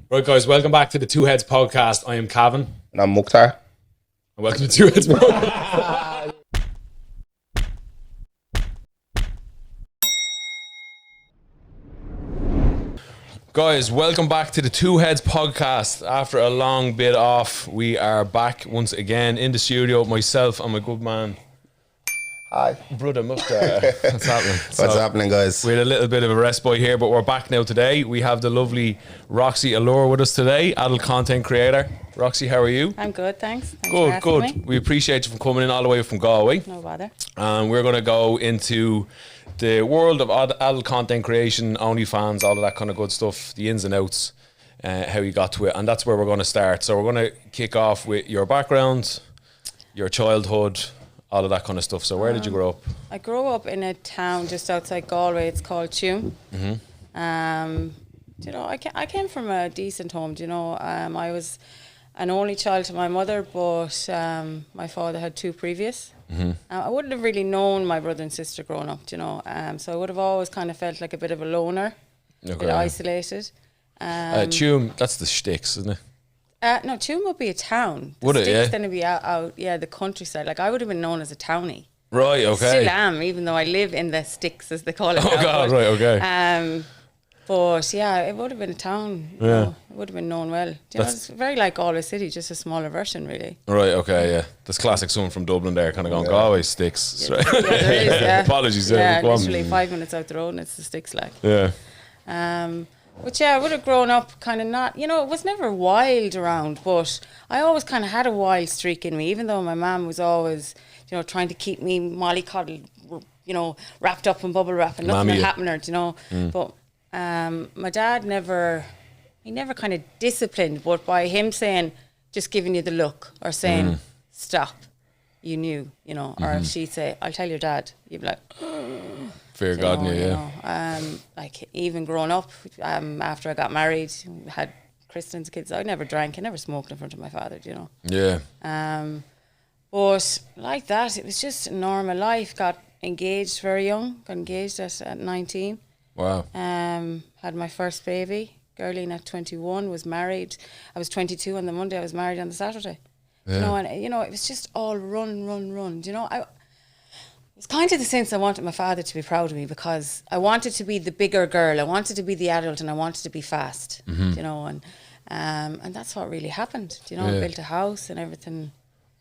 Right, guys, welcome back to the 2HeadsPodcast. I am Cavan. And I'm Mukhtar. And welcome to 2HeadsPodcast. Guys, welcome back to the 2HeadsPodcast. After a long bit off, we are back once again in the studio. Myself and my good man, Hi. brother Mukhtar. What's happening? What's happening, guys? We had a little bit of a respite here, but we're back now today. We have the lovely Roxy Allure with us today, adult content creator. Roxy, how are you? I'm good, thanks. Thanks for asking Good. me. We appreciate you for coming in all the way from Galway. No bother. And we're going to go into the world of adult content creation, OnlyFans, all of that kind of good stuff, the ins and outs, how you got to it. And that's where we're going to start. So we're going to kick off with your background, your childhood, all of that kind of stuff. So where did you grow up? I grew up in a town just outside Galway. It's called Tuam. You know, I came from a decent home. You know, I was an only child to my mother, but my father had two previous. I wouldn't have really known my brother and sister growing up. You know, so I would have always kind of felt like a bit of a loner, a bit isolated. Tuam, that's the sticks, isn't it? No, Tuam would be a town. Would it, yeah? Then it'd be out, the countryside. Like, I would have been known as a townie. Right, okay. Still am, even though I live in the sticks, as they call it. Oh, now, God, but, right, okay. But, yeah, it would have been a town. You know, it would have been known well. You know, it's very like Galway City, just a smaller version, really. Right, okay, yeah. There's classic someone from Dublin there, kind of going, Galway sticks. Yeah, there is, yeah. Apologies. Yeah, go on. literally 5 minutes out the road and it's the sticks, like. Yeah. But yeah, I would have grown up kind of not, you know, it was never wild around, but I always kind of had a wild streak in me, even though my mum was always, you know, trying to keep me mollycoddled, you know, wrapped up in bubble wrap and nothing would happen to her, you know. But my dad never kind of disciplined, but by him saying, just giving you the look or saying, stop, you knew, you know, or if she'd say, I'll tell your dad, you'd be like, Fear God knew, yeah. Like even growing up, after I got married, had Kristen's kids, I never drank, I never smoked in front of my father, you know. Yeah. But like that, it was just a normal life. Got engaged very young, got engaged at 19. Wow. Had my first baby, Gerline at 21, was married. I was 22 on the Monday, I was married on the Saturday. Yeah. You know, and you know, it was just all run. You know, it's kind of the sense I wanted my father to be proud of me because I wanted to be the bigger girl, I wanted to be the adult, and I wanted to be fast. You know, and that's what really happened. You know, I built a house and everything.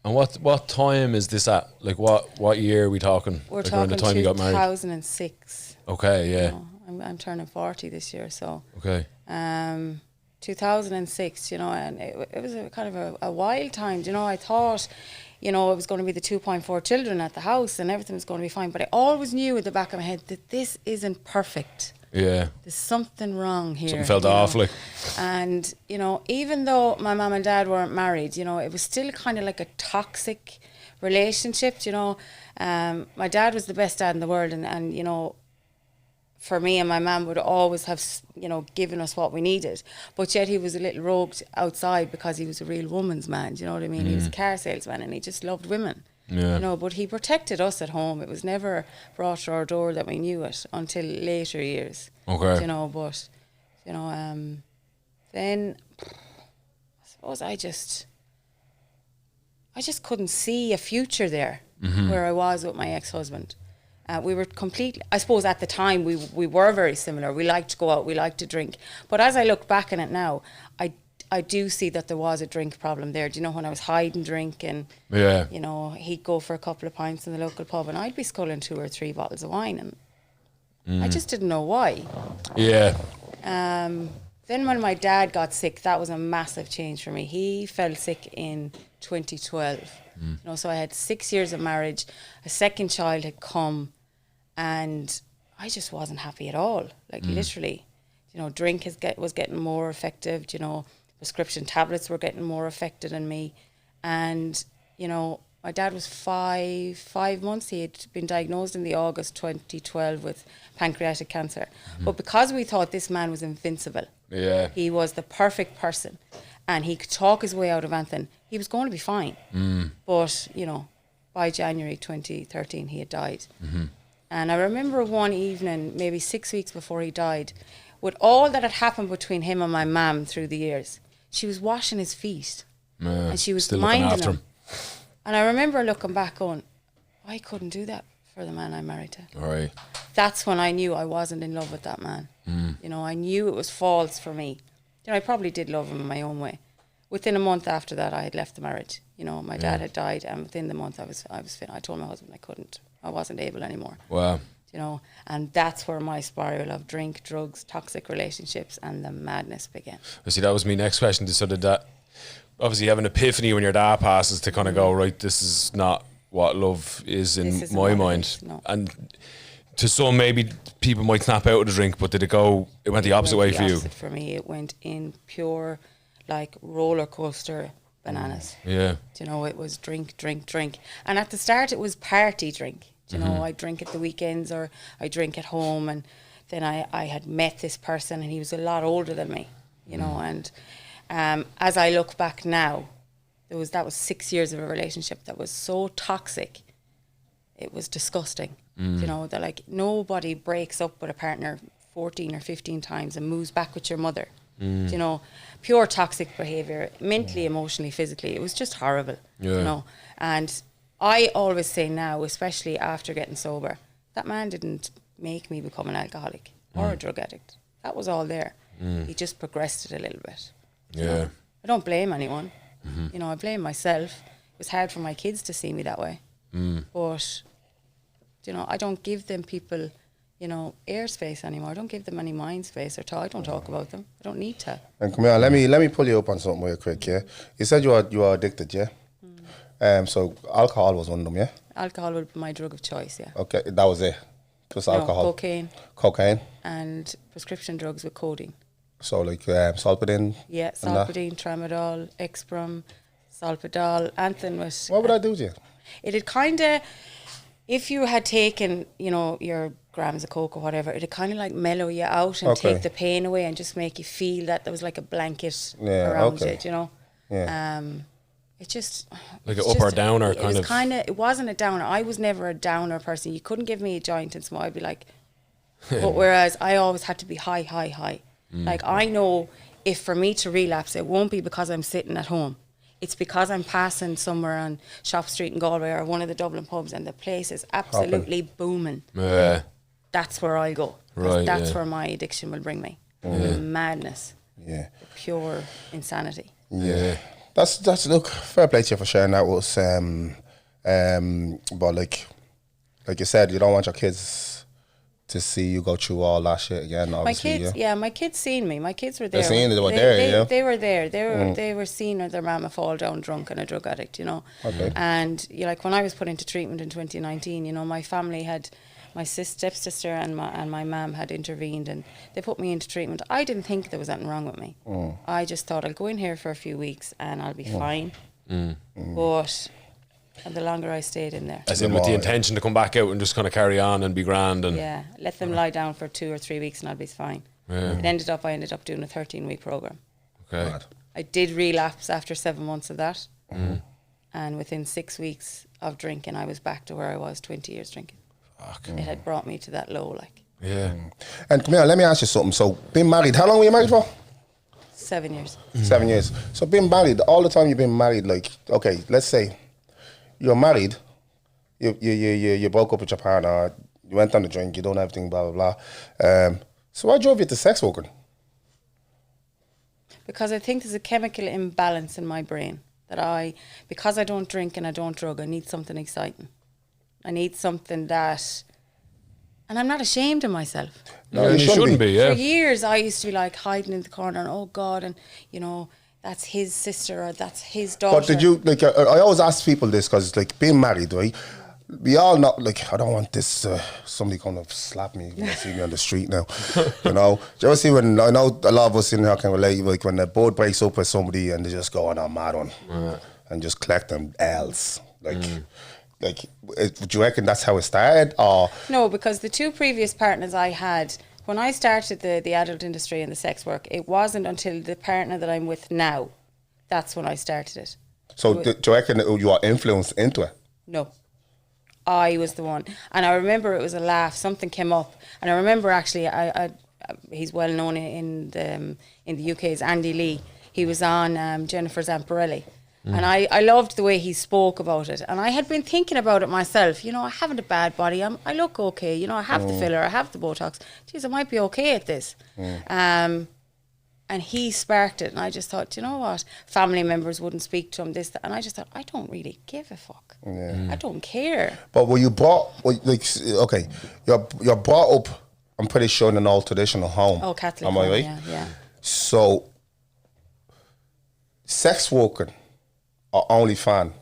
And what time is this at? Like what year are we talking? We're like talking around the time 2006. You got married. Okay, yeah. You know, I'm turning 40 this year, so. Okay. 2006, you know, and it was a kind of a wild time. You know, I thought, you know, it was going to be the 2.4 children at the house and everything was going to be fine. But I always knew at the back of my head that this isn't perfect. Yeah. There's something wrong here. Something felt off, like. And, you know, even though my mum and dad weren't married, you know, it was still kind of like a toxic relationship, you know. My dad was the best dad in the world and you know, for me and my mum would always have, you know, given us what we needed. But yet he was a little rogued outside because he was a real woman's man, do you know what I mean? He was a car salesman and he just loved women. Yeah. You know, but he protected us at home. It was never brought to our door that we knew it until later years. Okay. You know, but, you know, then I suppose I just couldn't see a future there where I was with my ex-husband. We were completely, I suppose at the time we were very similar. We liked to go out, we liked to drink. But as I look back on it now, I do see that there was a drink problem there. Do you know, when I was hiding drink and, you know, he'd go for a couple of pints in the local pub and I'd be sculling 2 or 3 bottles of wine and I just didn't know why. Yeah. Then when my dad got sick, that was a massive change for me. He fell sick in 2012. You know, so I had 6 years of marriage, a second child had come, and I just wasn't happy at all. Like literally, you know, drink was getting more effective. You know, prescription tablets were getting more effective in me, and you know, my dad was five months. He had been diagnosed in the August 2012 with pancreatic cancer, but because we thought this man was invincible, he was the perfect person. And he could talk his way out of anything. He was going to be fine. But, you know, by January 2013, he had died. And I remember one evening, maybe 6 weeks before he died, with all that had happened between him and my mum through the years, she was washing his feet. And she was still looking minding after him. And I remember looking back going, I couldn't do that for the man I married to. All right. That's when I knew I wasn't in love with that man. You know, I knew it was false for me. You know, I probably did love him in my own way. Within a month after that, I had left the marriage. You know, my dad had died, and within the month, I told my husband I wasn't able anymore. Wow. You know, and that's where my spiral of drink, drugs, toxic relationships, and the madness began. See, that was my next question. So did that, obviously you have an epiphany when your dad passes to kind of go, right, this is not what love is in my mind. No. And to some, maybe people might snap out of the drink, but it went the opposite way for you? For me, it went in pure, like, roller coaster bananas. Yeah. You know, it was drink, drink, drink. And at the start, it was party drink. You know, I drink at the weekends or I drink at home. And then I had met this person and he was a lot older than me, you know. And as I look back now, that was 6 years of a relationship that was so toxic. It was disgusting. You know, that like nobody breaks up with a partner 14 or 15 times and moves back with your mother. You know, pure toxic behaviour, mentally, emotionally, physically. It was just horrible. Yeah. You know, and I always say now, especially after getting sober, that man didn't make me become an alcoholic or a drug addict. That was all there. He just progressed it a little bit. Yeah. Know? I don't blame anyone. You know, I blame myself. It was hard for my kids to see me that way. But, you know, I don't give them people, you know, airspace anymore. I don't give them any mind space or talk. I don't talk about them. I don't need to. And come here, let me pull you up on something real quick, yeah? You said you are addicted, yeah? So alcohol was one of them, yeah? Alcohol would be my drug of choice, yeah. Okay, that was it. Just alcohol. Cocaine. And prescription drugs with codeine. So like Solpadeine? Yeah, Solpadeine, Tramadol, Exprom, Solpadol, anything with... What would I do to you? It'd kind of... If you had taken, you know, your grams of coke or whatever, it'd kind of like mellow you out and take the pain away and just make you feel that there was like a blanket around it, you know? Yeah. It just... Like an up or downer kind of... It wasn't a downer. I was never a downer person. You couldn't give me a joint and smoke. I'd be like... But whereas I always had to be high. Like, I know if for me to relapse, it won't be because I'm sitting at home. It's because I'm passing somewhere on Shop Street in Galway or one of the Dublin pubs and the place is absolutely booming. Yeah. That's where I'll go. Right, that's where my addiction will bring me. The madness. Yeah. The pure insanity. Yeah. That's look, fair play to you for sharing that with us. But like you said, you don't want your kids to see you go through all that shit again, obviously. My kids seen me. My kids were there. They seen it, they were there, yeah. They were there. They were seeing their mama fall down drunk and a drug addict, you know. Okay. And like when I was put into treatment in 2019, you know, my family had, my stepsister and my mum had intervened and they put me into treatment. I didn't think there was anything wrong with me. I just thought I'll go in here for a few weeks and I'll be fine. But... And the longer I stayed in there. As in with the intention to come back out and just kind of carry on and be grand. And yeah, let them lie down for 2 or 3 weeks and I'll be fine. Yeah. I ended up doing a 13-week program. Okay. Right. I did relapse after 7 months of that. And within 6 weeks of drinking, I was back to where I was 20 years drinking. Fuck. It had brought me to that low, like. Yeah. And come here, let me ask you something. So, being married, how long were you married for? 7 years. 7 years. So, being married, all the time you've been married, like, okay, let's say you're married, you broke up with your partner, you went on the drink, you done everything, blah, blah, blah. So what drove you to sex working? Because I think there's a chemical imbalance in my brain that because I don't drink and I don't drug, I need something exciting. I need something that, and I'm not ashamed of myself. No, you shouldn't be, yeah. For years I used to be like hiding in the corner and oh God, and you know, that's his sister or that's his daughter. But did you, like, I always ask people this because, like, being married, right? We all know, like, I don't want this, somebody come up slap me, you know, see me on the street now, you know? Do you ever see when, I know a lot of us in here can relate, like, when the boat breaks up with somebody and they just go on a mad one and just collect them L's, like, do you reckon that's how it started, or? No, because the 2 previous partners I had, when I started the adult industry and the sex work, it wasn't until the partner that I'm with now, that's when I started it. So do you reckon you are influenced into it? No. I was the one. And I remember it was a laugh, something came up. And I remember actually, I he's well known in the UK, is Andy Lee. He was on Jennifer Zamparelli. And I loved the way he spoke about it. And I had been thinking about it myself. You know, I haven't a bad body. I look okay. You know, I have the filler. I have the Botox. Jeez, I might be okay at this. And he sparked it. And I just thought, you know what? Family members wouldn't speak to him, and I just thought, I don't really give a fuck. I don't care. But were you brought, okay, you're brought up, I'm pretty sure, in an old traditional home. Oh, Catholic Am I home, right? yeah. So, sex working or OnlyFans,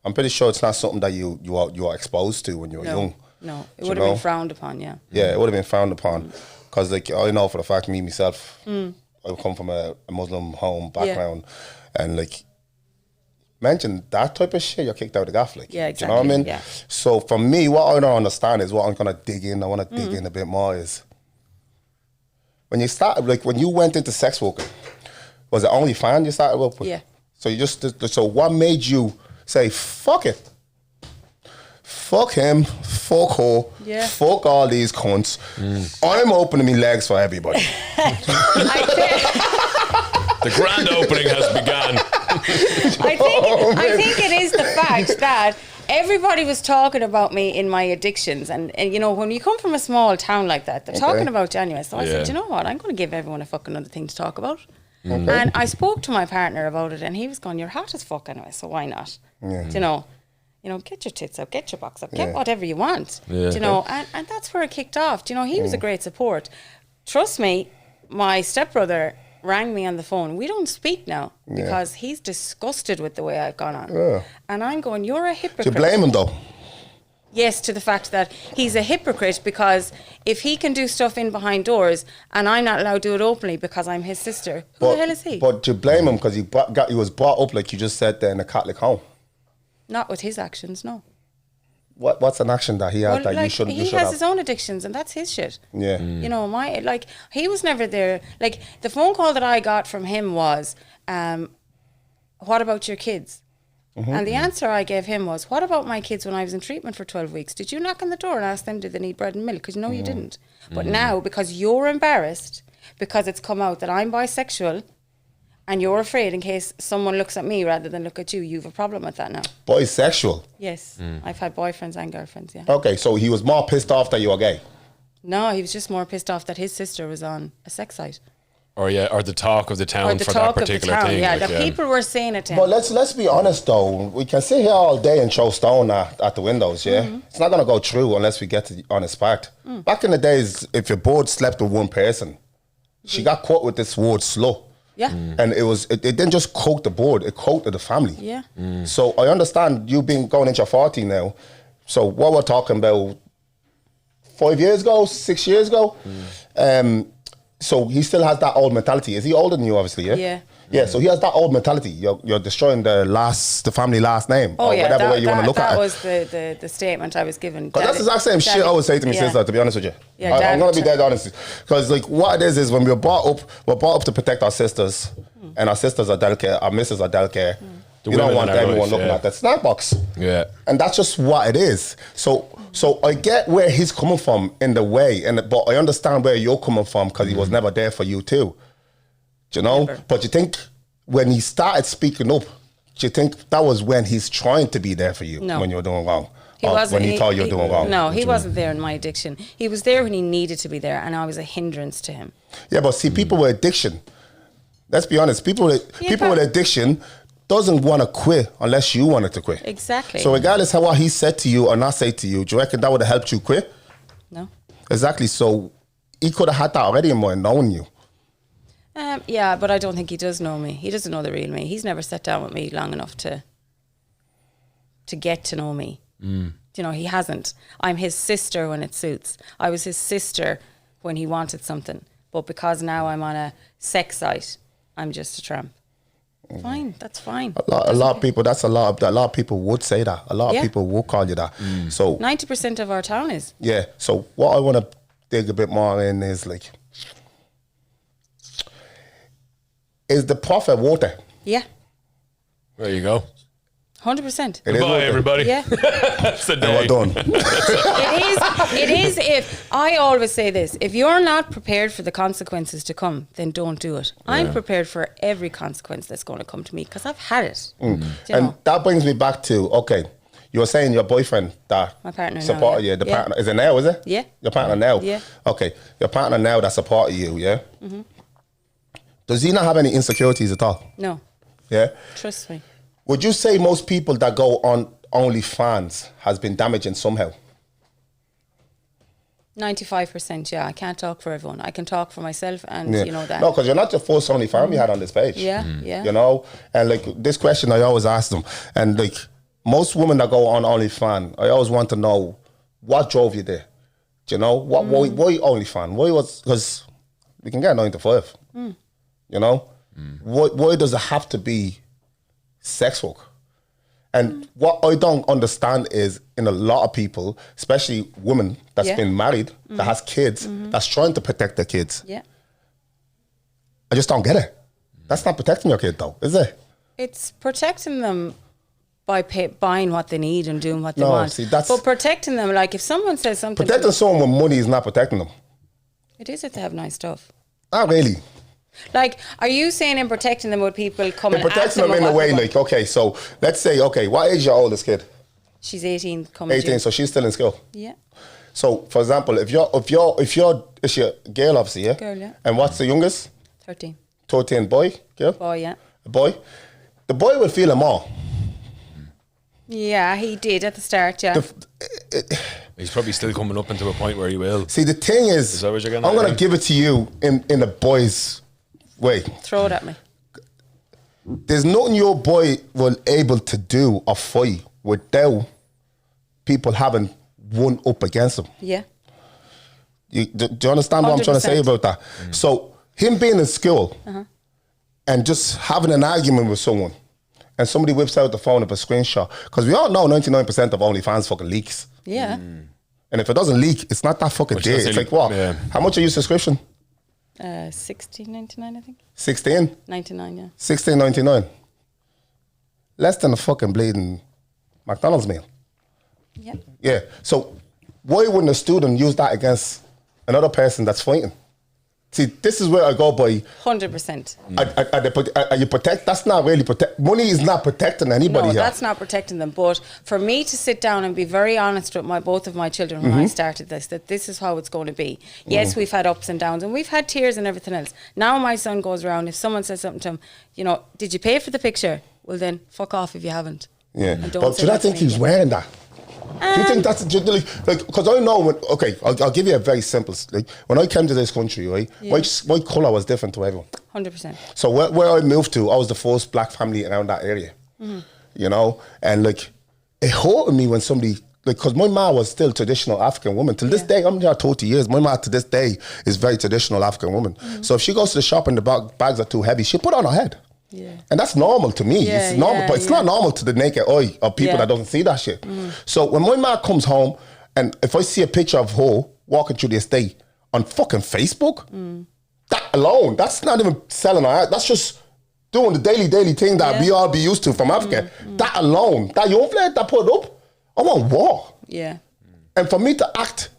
I'm pretty sure it's not something that you are exposed to when you were young. No, it would have been frowned upon, yeah. Yeah, it would have been frowned upon. Because, like, I know for the fact, me, myself, I come from a Muslim home background. And, like, mention that type of shit, you're kicked out of the gaff, like. Yeah, exactly. Do you know what I mean? Yeah. So, for me, what I don't understand is what I'm going to dig in. I want to dig in a bit more is, when you started, like, when you went into sex working, was it OnlyFans you started with? Yeah. So so what made you say, fuck it? Fuck him, fuck her, fuck all these cunts. I'm opening my legs for everybody. The grand opening has begun. I think it is the fact that everybody was talking about me in my addictions, and you know, when you come from a small town like that, they're talking about January. So I said, you know what, I'm going to give everyone a fucking other thing to talk about. And I spoke to my partner about it, and he was going, "You're hot as fuck anyway, so why not?" You know, get your tits up, get your box up, get whatever you want. You know, and that's where it kicked off. You know, he was a great support. Trust me, my stepbrother rang me on the phone. We don't speak now because he's disgusted with the way I've gone on. And I'm going, "You're a hypocrite." Do you blame him though? Yes, to the fact that he's a hypocrite, because if he can do stuff in behind doors and I'm not allowed to do it openly because I'm his sister, who the hell is he? But do you blame him because he was brought up, like you just said there, in a Catholic home? Not with his actions, no. What's an action that he had that like, you shouldn't he has his own addictions, and that's his shit. Yeah. You know, he was never there. Like, the phone call that I got from him was, what about your kids? And the answer I gave him was, what about my kids when I was in treatment for 12 weeks? Did you knock on the door and ask them, did they need bread and milk? Because no, you didn't. But now, because you're embarrassed, because it's come out that I'm bisexual, and you're afraid in case someone looks at me rather than look at you, you have a problem with that now. Bisexual? Yes. I've had boyfriends and girlfriends, yeah. Okay, so he was more pissed off that you were gay? No, he was just more pissed off that his sister was on a sex site. Or the talk of the town for that particular thing. Yeah, the people were saying it to him. But let's be honest though, we can sit here all day and throw stone at the windows, yeah? It's not gonna go through unless we get to the honest fact. Back in the days, if your board slept with one person, she got caught with this word slut. Yeah. And it didn't just coat the board, it coated the family. Yeah. So I understand you being going into your 40 now. So what we're talking about 5 years ago, 6 years ago, so he still has that old mentality. Is he older than you, obviously, yeah? Yeah. Yeah, so he has that old mentality. You're destroying the family last name. Oh, or yeah, whatever way you want to look at it. that was the statement I was given. Because that's the exact same shit I would say to my sister, to be honest with you. Yeah, I'm going to be dead honest. Because like what it is when we're brought up to protect our sisters, and our sisters are delicate, our missus are delicate. You don't want everyone looking at that snack box. Yeah. And that's just what it is. So I get where he's coming from in the way, but I understand where you're coming from because he was never there for you too. Do you know? Never. But you think when he started speaking up, do you think that was when he's trying to be there for you when you're doing wrong? When he thought you were doing wrong? No, he wasn't there in my addiction. He was there when he needed to be there, and I was a hindrance to him. Yeah, but see, people with addiction, let's be honest, people with addiction doesn't want to quit unless you wanted to quit. Exactly. So regardless of what he said to you or not say to you, do you reckon that would have helped you quit? No. Exactly. So he could have had that already in mind, knowing you. Yeah, but I don't think he does know me. He doesn't know the real me. He's never sat down with me long enough to get to know me. You know, he hasn't. I'm his sister when it suits. I was his sister when he wanted something. But because now I'm on a sex site, I'm just a tramp. Fine, that's fine. A lot of people would say that. A lot of people would call you that. So 90% of our town is. Yeah. So what I want to dig a bit more in is like, is the profit worth it? Yeah. There you go. 100%. Goodbye, everybody. Yeah. That's the day. Well done. It is if, I always say this, if you're not prepared for the consequences to come, then don't do it. I'm prepared for every consequence that's going to come to me because I've had it. Do you And know? that brings me back to, okay, you were saying your boyfriend that My partner now, supported yeah. you. The Yeah. partner, is it now, is it? Yeah. Your partner now? Yeah. Okay, your partner now that supported you, yeah? Does he not have any insecurities at all? No, Yeah? trust me. Would you say most people that go on OnlyFans has been damaging somehow? 95%, yeah. I can't talk for everyone. I can talk for myself and Yeah. you know that. No, because you're not the first OnlyFans we had on this page. Yeah, yeah. You know? And like this question I always ask them. And like most women that go on OnlyFans, I always want to know what drove you there. Do you know? Why OnlyFans? Why was, because we can get 9 to 5. You know? Why does it have to be sex work? And what I don't understand is in a lot of people, especially women that's Yeah. been married, that has kids, that's trying to protect their kids. Yeah. I just don't get it. That's not protecting your kid though, is it? It's protecting them by buying what they need and doing what they No, want. see, that's- but protecting them, like if someone says something, Protecting someone with money is not protecting them. it is if they have nice stuff. Not really. Like, are you saying in protecting them with people coming It protects at them them in with a what way they want? like, okay, so let's say, okay, what age is your oldest kid? She's 18 coming 18, June. so she's still in school. Yeah. So, for example, if you're, it's your girl, obviously, yeah? Girl, yeah. And what's the youngest? 13. 13, boy, girl? Boy, yeah. A boy. The boy will feel it more. Yeah, he did at the start, yeah. He's probably still coming up into a point where he will. See, the thing is, that what you're getting I'm at, going to yeah? give it to you in a boy's way. Throw it at me. There's nothing your boy will able to do or fight without people having one up against him. Yeah. Do you understand what I'm trying to say 100%. about that? So him being in school and just having an argument with someone and somebody whips out the phone of a screenshot, because we all know 99% of OnlyFans fucking leaks. Yeah. And if it doesn't leak, it's not that fucking Which dear. doesn't It's like leak, what? yeah. How much are your subscription? 16.99, I think. 16? 99, yeah. 16.99. Less than a fucking bleeding McDonald's meal. Yeah. Yeah. So why wouldn't a student use that against another person that's fighting? See, this is where I go by. 100%. Are you protect? That's not really protect. Money is not protecting anybody No, here. that's not protecting them. But for me to sit down and be very honest with both of my children when I started this, that this is how it's going to be. Yes, we've had ups and downs and we've had tears and everything else. Now my son goes around, if someone says something to him, you know, did you pay for the picture? Well then, fuck off if you haven't. Yeah. And don't But say do you that not to think me he's again. wearing that? Do you think that's like because I know when, okay, I'll give you a very simple, like when I came to this country, right, Yeah. my colour was different to everyone. 100%. So where I moved to, I was the first black family around that area, you know, and like it hurted me when somebody, like, because my ma was still traditional African woman till this Yeah. day. I'm here 30 years. My ma to this day is very traditional African woman. So if she goes to the shop and the bags are too heavy, she put it on her head. Yeah. And that's normal to me. Yeah, It's normal, yeah, but it's yeah. not normal to the naked eye of people Yeah. that doesn't see that shit. So when my ma comes home and if I see a picture of her walking through the estate on fucking Facebook, that alone, that's not even selling her out. That's just doing the daily thing that we all be used to from Africa. That alone, that young fella that put it up, I want war. Yeah. And for me to act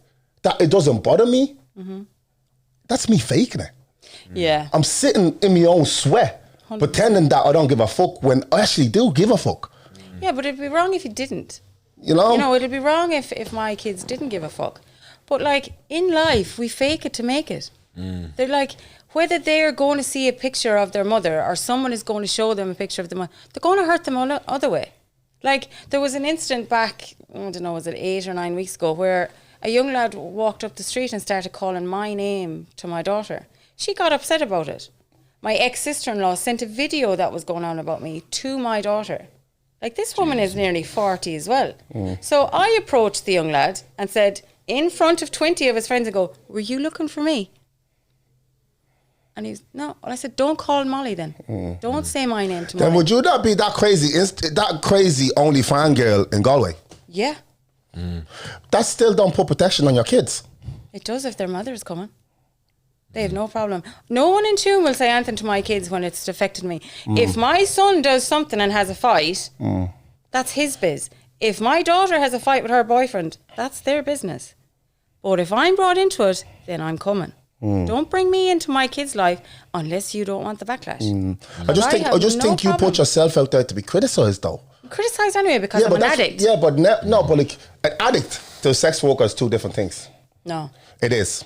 that it doesn't bother me, that's me faking it. Yeah. I'm sitting in my own sweat, 100%. pretending that I don't give a fuck when I actually do give a fuck. Yeah, but it'd be wrong if you didn't. You know? You know, it'd be wrong if my kids didn't give a fuck. But like in life, we fake it to make it. They're like, whether they're going to see a picture of their mother or someone is going to show them a picture of their mother, they're going to hurt them all the other way. Like there was an incident back, I don't know, was it 8 or 9 weeks ago, where a young lad walked up the street and started calling my name to my daughter. She got upset about it. My ex-sister-in-law sent a video that was going on about me to my daughter. Like this woman is nearly 40 as well. So I approached the young lad and said, in front of 20 of his friends, I go, were you looking for me? And he's, no. And I said, don't call Molly then. Don't say my name to Molly. Then would you not be that crazy only fan girl in Galway? Yeah, That still don't put protection on your kids. it does if their mother is coming. They have no problem. No one in Tuam will say anything to my kids when it's affected me. If my son does something and has a fight, That's his biz. If my daughter has a fight with her boyfriend, that's their business. But if I'm brought into it, then I'm coming. Don't bring me into my kid's life unless you don't want the backlash. I just think you put yourself out there to be criticised, though. Criticised anyway because I'm an addict. Yeah, but but like an addict to a sex worker is two different things. No. It is.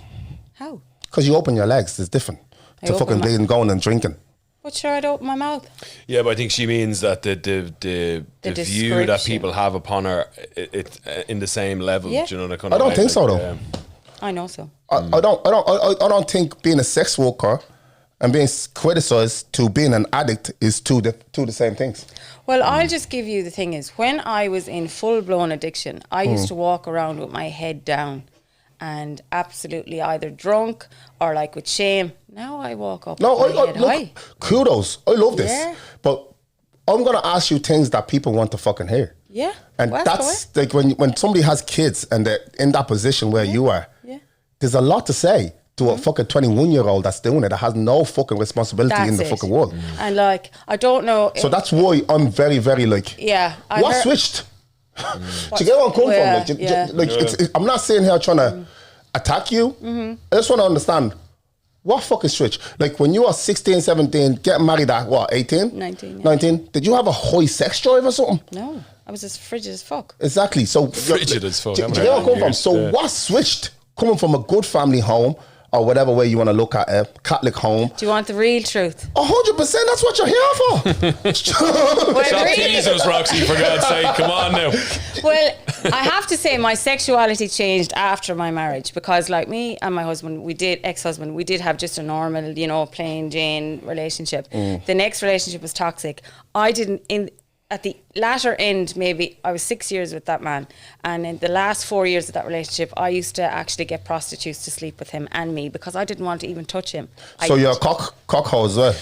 How? Because you open your legs, it's different to fucking being going and drinking. But sure, I'd open my mouth. Yeah, but I think she means that the view that people have upon her, it in the same level. Yeah. Do you know that kind I of don't way? think so, though. I know so. I don't think being a sex worker and being criticised to being an addict is two the same things. Well, I'll just give you the thing is, when I was in full-blown addiction, I used to walk around with my head down and absolutely either drunk or like with shame. Now I walk up with my head high. Kudos. I love this. Yeah. But I'm going to ask you things that people want to fucking hear. Yeah. And that's like when somebody has kids and they're in that position where you are, there's a lot to say to a fucking 21-year-old that's doing it, that has no fucking responsibility in the fucking world. And like, I don't know. So that's why I'm very, very like, what switched? Do you get where I'm coming from? I'm not sitting here trying to attack you. I just want to understand, what fucking switch? Like when you are 16, 17, getting married at what, 18? 19. 19. Did you have a high sex drive or something? No, I was as frigid as fuck. Exactly. So frigid as fuck. Do you get where I'm coming from? So what switched? Coming from a good family home, or whatever way you want to look at it, Catholic home. Do you want the real truth? 100%, that's what you're here for. Stop teasing us, Roxy, for God's sake. Come on now. Well, I have to say my sexuality changed after my marriage, because like me and my husband, ex-husband, we did have just a normal, plain Jane relationship. The next relationship was toxic. At the latter end, maybe I was 6 years with that man, and in the last 4 years of that relationship, I used to actually get prostitutes to sleep with him and me because I didn't want to even touch him. So you're a cockhole as well.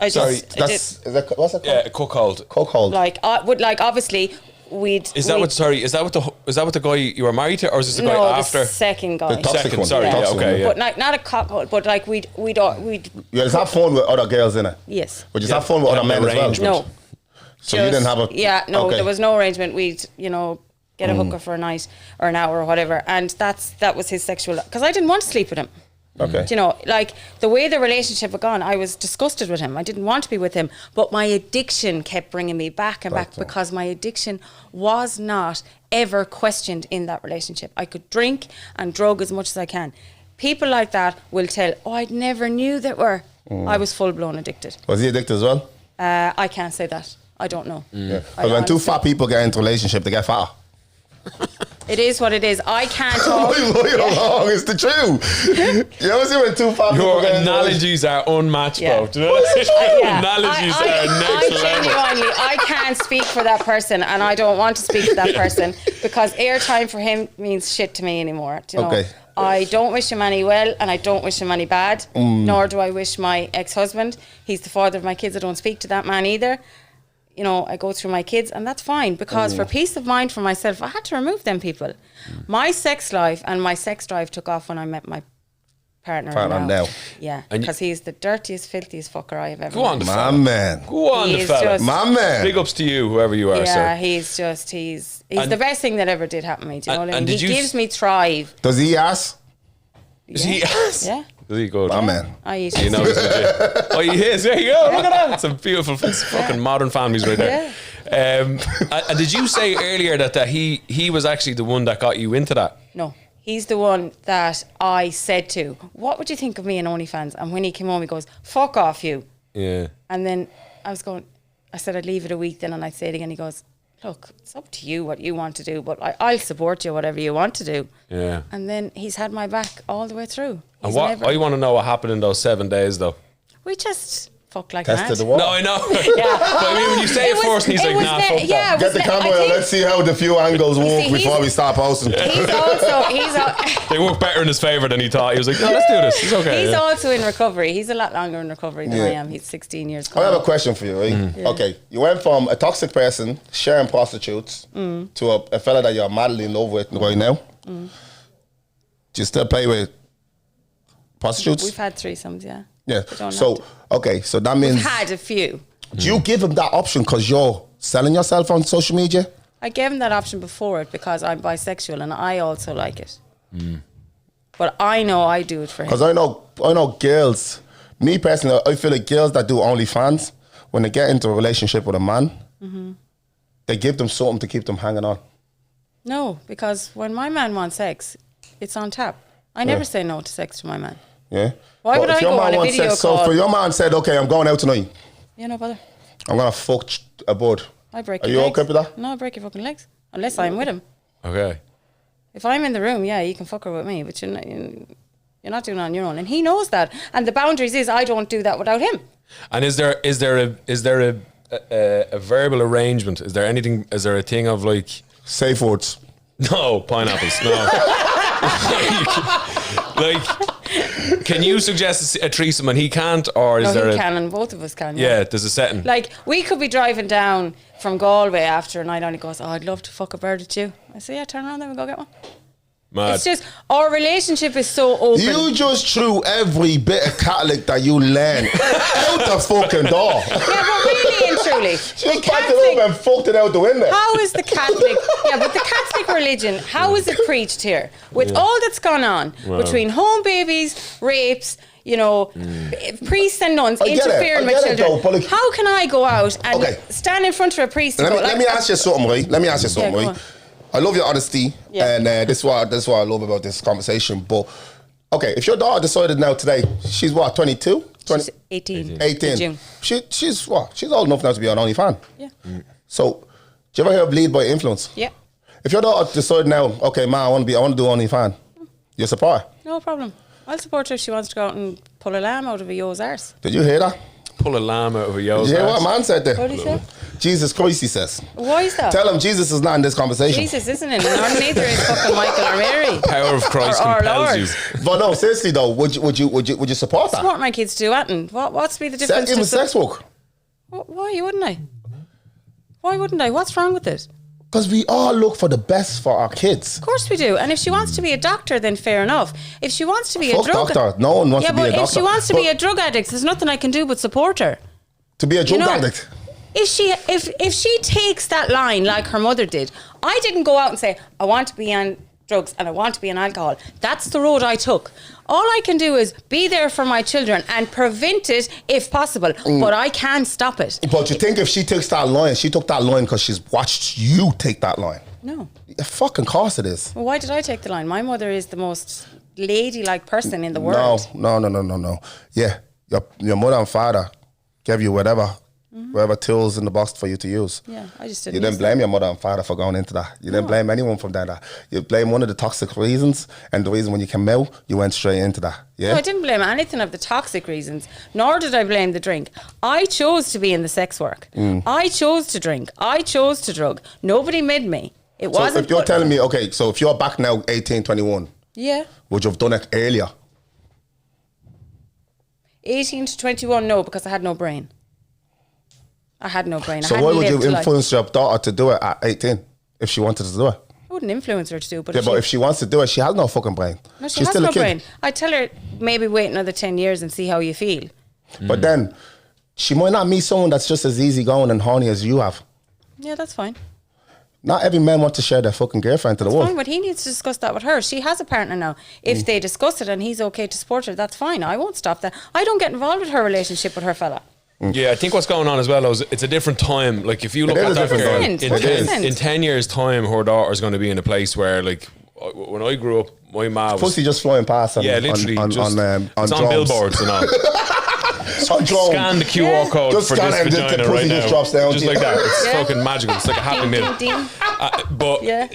What's it called? Yeah, a cuckold. Cuckold. Obviously we'd. Is that what the guy you were married to, or is this the guy after? The second guy. The toxic one. Sorry, okay. But not a cockhold, but like we'd. You just have fun with other girls, innit? Yes. But you have fun with other men as well. No. So you didn't have a... Yeah, no, okay. There was no arrangement. We'd, get a hooker for a night or an hour or whatever. And that was his sexual... Because I didn't want to sleep with him. Okay. Like the way the relationship had gone, I was disgusted with him. I didn't want to be with him. But my addiction kept bringing me back and back because my addiction was not ever questioned in that relationship. I could drink and drug as much as I can. People like that will tell, I never knew that were... I was full-blown addicted. Was he addicted as well? I can't say that. I don't know. Yeah. When two fat people get into a relationship, they get fatter. It is what it is. I can't talk. You're wrong. It's the truth. You ever see when two fat people get into a relationship? Analogies are unmatched, bro. Do you know what Analogies are next level. Genuinely, I can't speak for that person, and I don't want to speak for that person because airtime for him means shit to me anymore. Do you know? Okay. I don't wish him any well, and I don't wish him any bad. Nor do I wish my ex-husband. He's the father of my kids. I don't speak to that man either. I go through my kids, and that's fine because for peace of mind for myself, I had to remove them people. My sex life and my sex drive took off when I met my partner now. Yeah, because he's the dirtiest, filthiest fucker I have ever met. Go on, my man. Go on, the fella. My man. Big ups to you, whoever you are, sir. Yeah, he's the best thing that ever did happen to me. Do you know what I mean? He gives me thrive. Does he ask? Does he ask? Yeah. Really good. My man. I eat he's legit. Oh, he is. There you go. Look at that. Some beautiful fucking modern families right there. And did you say earlier that he was actually the one that got you into that? No. He's the one that I said to, what would you think of me in OnlyFans? And when he came home, he goes, fuck off you. Yeah. And then I said I'd leave it a week then, and I'd say it again. He goes, look, it's up to you what you want to do, but I'll support you whatever you want to do. Yeah. And then he's had my back all the way through. And I want to know what happened in those 7 days, though. We just fucked like Tested mad. the wall. No, I know. Yeah. But I mean, when you say it first, and he's like, nah, fuck that. Get the camera and let's see how the few angles work before we start posting. They work better in his favour than he thought. He was like, no, let's do this. It's okay. He's also in recovery. He's a lot longer in recovery than I am. He's 16 years old. I have a question for you, right? Yeah. Okay, you went from a toxic person sharing prostitutes to a fella that you're madly in love with right now. Do you still play with prostitutes? We've had threesomes, yeah. So that means... We've had a few. Do you give him that option because you're selling yourself on social media? I gave him that option before it because I'm bisexual and I also like it. But I know I do it for him. Because I know girls, me personally, I feel like girls that do OnlyFans, when they get into a relationship with a man, they give them something to keep them hanging on. No, because when my man wants sex, it's on tap. I never say no to sex to my man. Yeah. Why would I go on a video call? So for your man said, okay, I'm going out tonight. Yeah, no bother. I'm going to fuck a bud. I break Are your you legs. okay with that? No, I break your fucking legs. Unless I'm with him. Okay. If I'm in the room, yeah, you can fuck her with me, but you're not doing it on your own. And he knows that. And the boundaries is I don't do that without him. And is there a verbal arrangement? Is there a thing of like Safe words. no pineapples? No. like, can you suggest a threesome and he can't, or is No, there? he can, and both of us can. Yeah, there's a setting. Like, we could be driving down from Galway after a night on. He goes, "Oh, I'd love to fuck a bird with you." I say, "Yeah, turn around, then we'll go get one." Mad. It's just our relationship is so open. You just threw every bit of Catholic that you learned out the fucking door. Yeah, but really and truly, She just packed it up and fucked it out the window. how is the Catholic? Yeah, but the Catholic religion, how is it preached here with all that's gone on between home babies, rapes? Priests and nuns interfering with children. Though, like, how can I go out and stand in front of a priest? And Let me ask you something, right? go on. I love your honesty, and this is what I love about this conversation. But okay, if your daughter decided now today, she's what, 22? She's 18. 18. June. She's what? She's old enough now to be on OnlyFans. Yeah. So, do you ever hear of lead by influence? Yeah. If your daughter decided now, okay, ma, I want to do OnlyFans, you support her? No problem. I'll support her if she wants to go out and pull a lamb out of a yo's arse. Did you hear that? Pull a lamb out of a yo's Yeah, what arse. man said there? What did he say? Jesus Christ, he says. Why is that? Tell him Jesus is not in this conversation. Jesus, isn't it? No, neither is fucking Michael or Mary. Power of Christ Or our compels Lord. you. But no, seriously though, would you support that? Support my kids to do it. And what's be the difference? Even sex work? Why wouldn't I? Why wouldn't I? What's wrong with it? Because we all look for the best for our kids. Of course we do. And if she wants to be a doctor, then fair enough. If she wants to be Fuck a drug doctor. No one wants to be a doctor. Yeah, but if she wants to be a drug addict, there's nothing I can do but support her. To be a drug addict. If she takes that line like her mother did, I didn't go out and say, I want to be on drugs and I want to be on alcohol. That's the road I took. All I can do is be there for my children and prevent it if possible, but I can't stop it. But you think if she took that line because she's watched you take that line? No. Of fucking course it is. Well, why did I take the line? My mother is the most ladylike person in the world. No. Yeah, your mother and father gave you whatever tools in the box for you to use. Yeah, I just didn't. You didn't blame your mother and father for going into that. You didn't blame anyone from that. You blame one of the toxic reasons, and the reason when you came out, you went straight into that. Yeah. No, I didn't blame anything of the toxic reasons, nor did I blame the drink. I chose to be in the sex work. I chose to drink. I chose to drug. Nobody made me. It wasn't. So if you're telling me, okay, so if you're back now 18, 21, yeah, would you have done it earlier? 18 to 21, no, because I had no brain. I had no brain. So I why would you lived influence your daughter to do it at 18 if she wanted to do it? I wouldn't influence her to do it, but If she wants to do it, she has no fucking brain. No, she She's has still no a kid. brain. I tell her maybe wait another 10 years and see how you feel. But then she might not meet someone that's just as easygoing and horny as you have. Yeah, that's fine. Not every man wants to share their fucking girlfriend to the That's world. fine, but he needs to discuss that with her. She has a partner now. If they discuss it and he's okay to support her, that's fine. I won't stop that. I don't get involved with her relationship with her fella. Yeah, I think what's going on as well is it's a different time. Like if you look It at is a that different girl, time. in 10 years' time, her daughter's going to be in a place where, like, when I grew up, my ma was Pussy just flying past on, literally on just drones. it's on billboards and all. On drone. Scan the QR code Just for scan this it and the vagina pussy right just now. drops down Just to like you. that. It's Yeah. fucking magical. It's like a happy Ding, meal. ding, ding. But Yeah.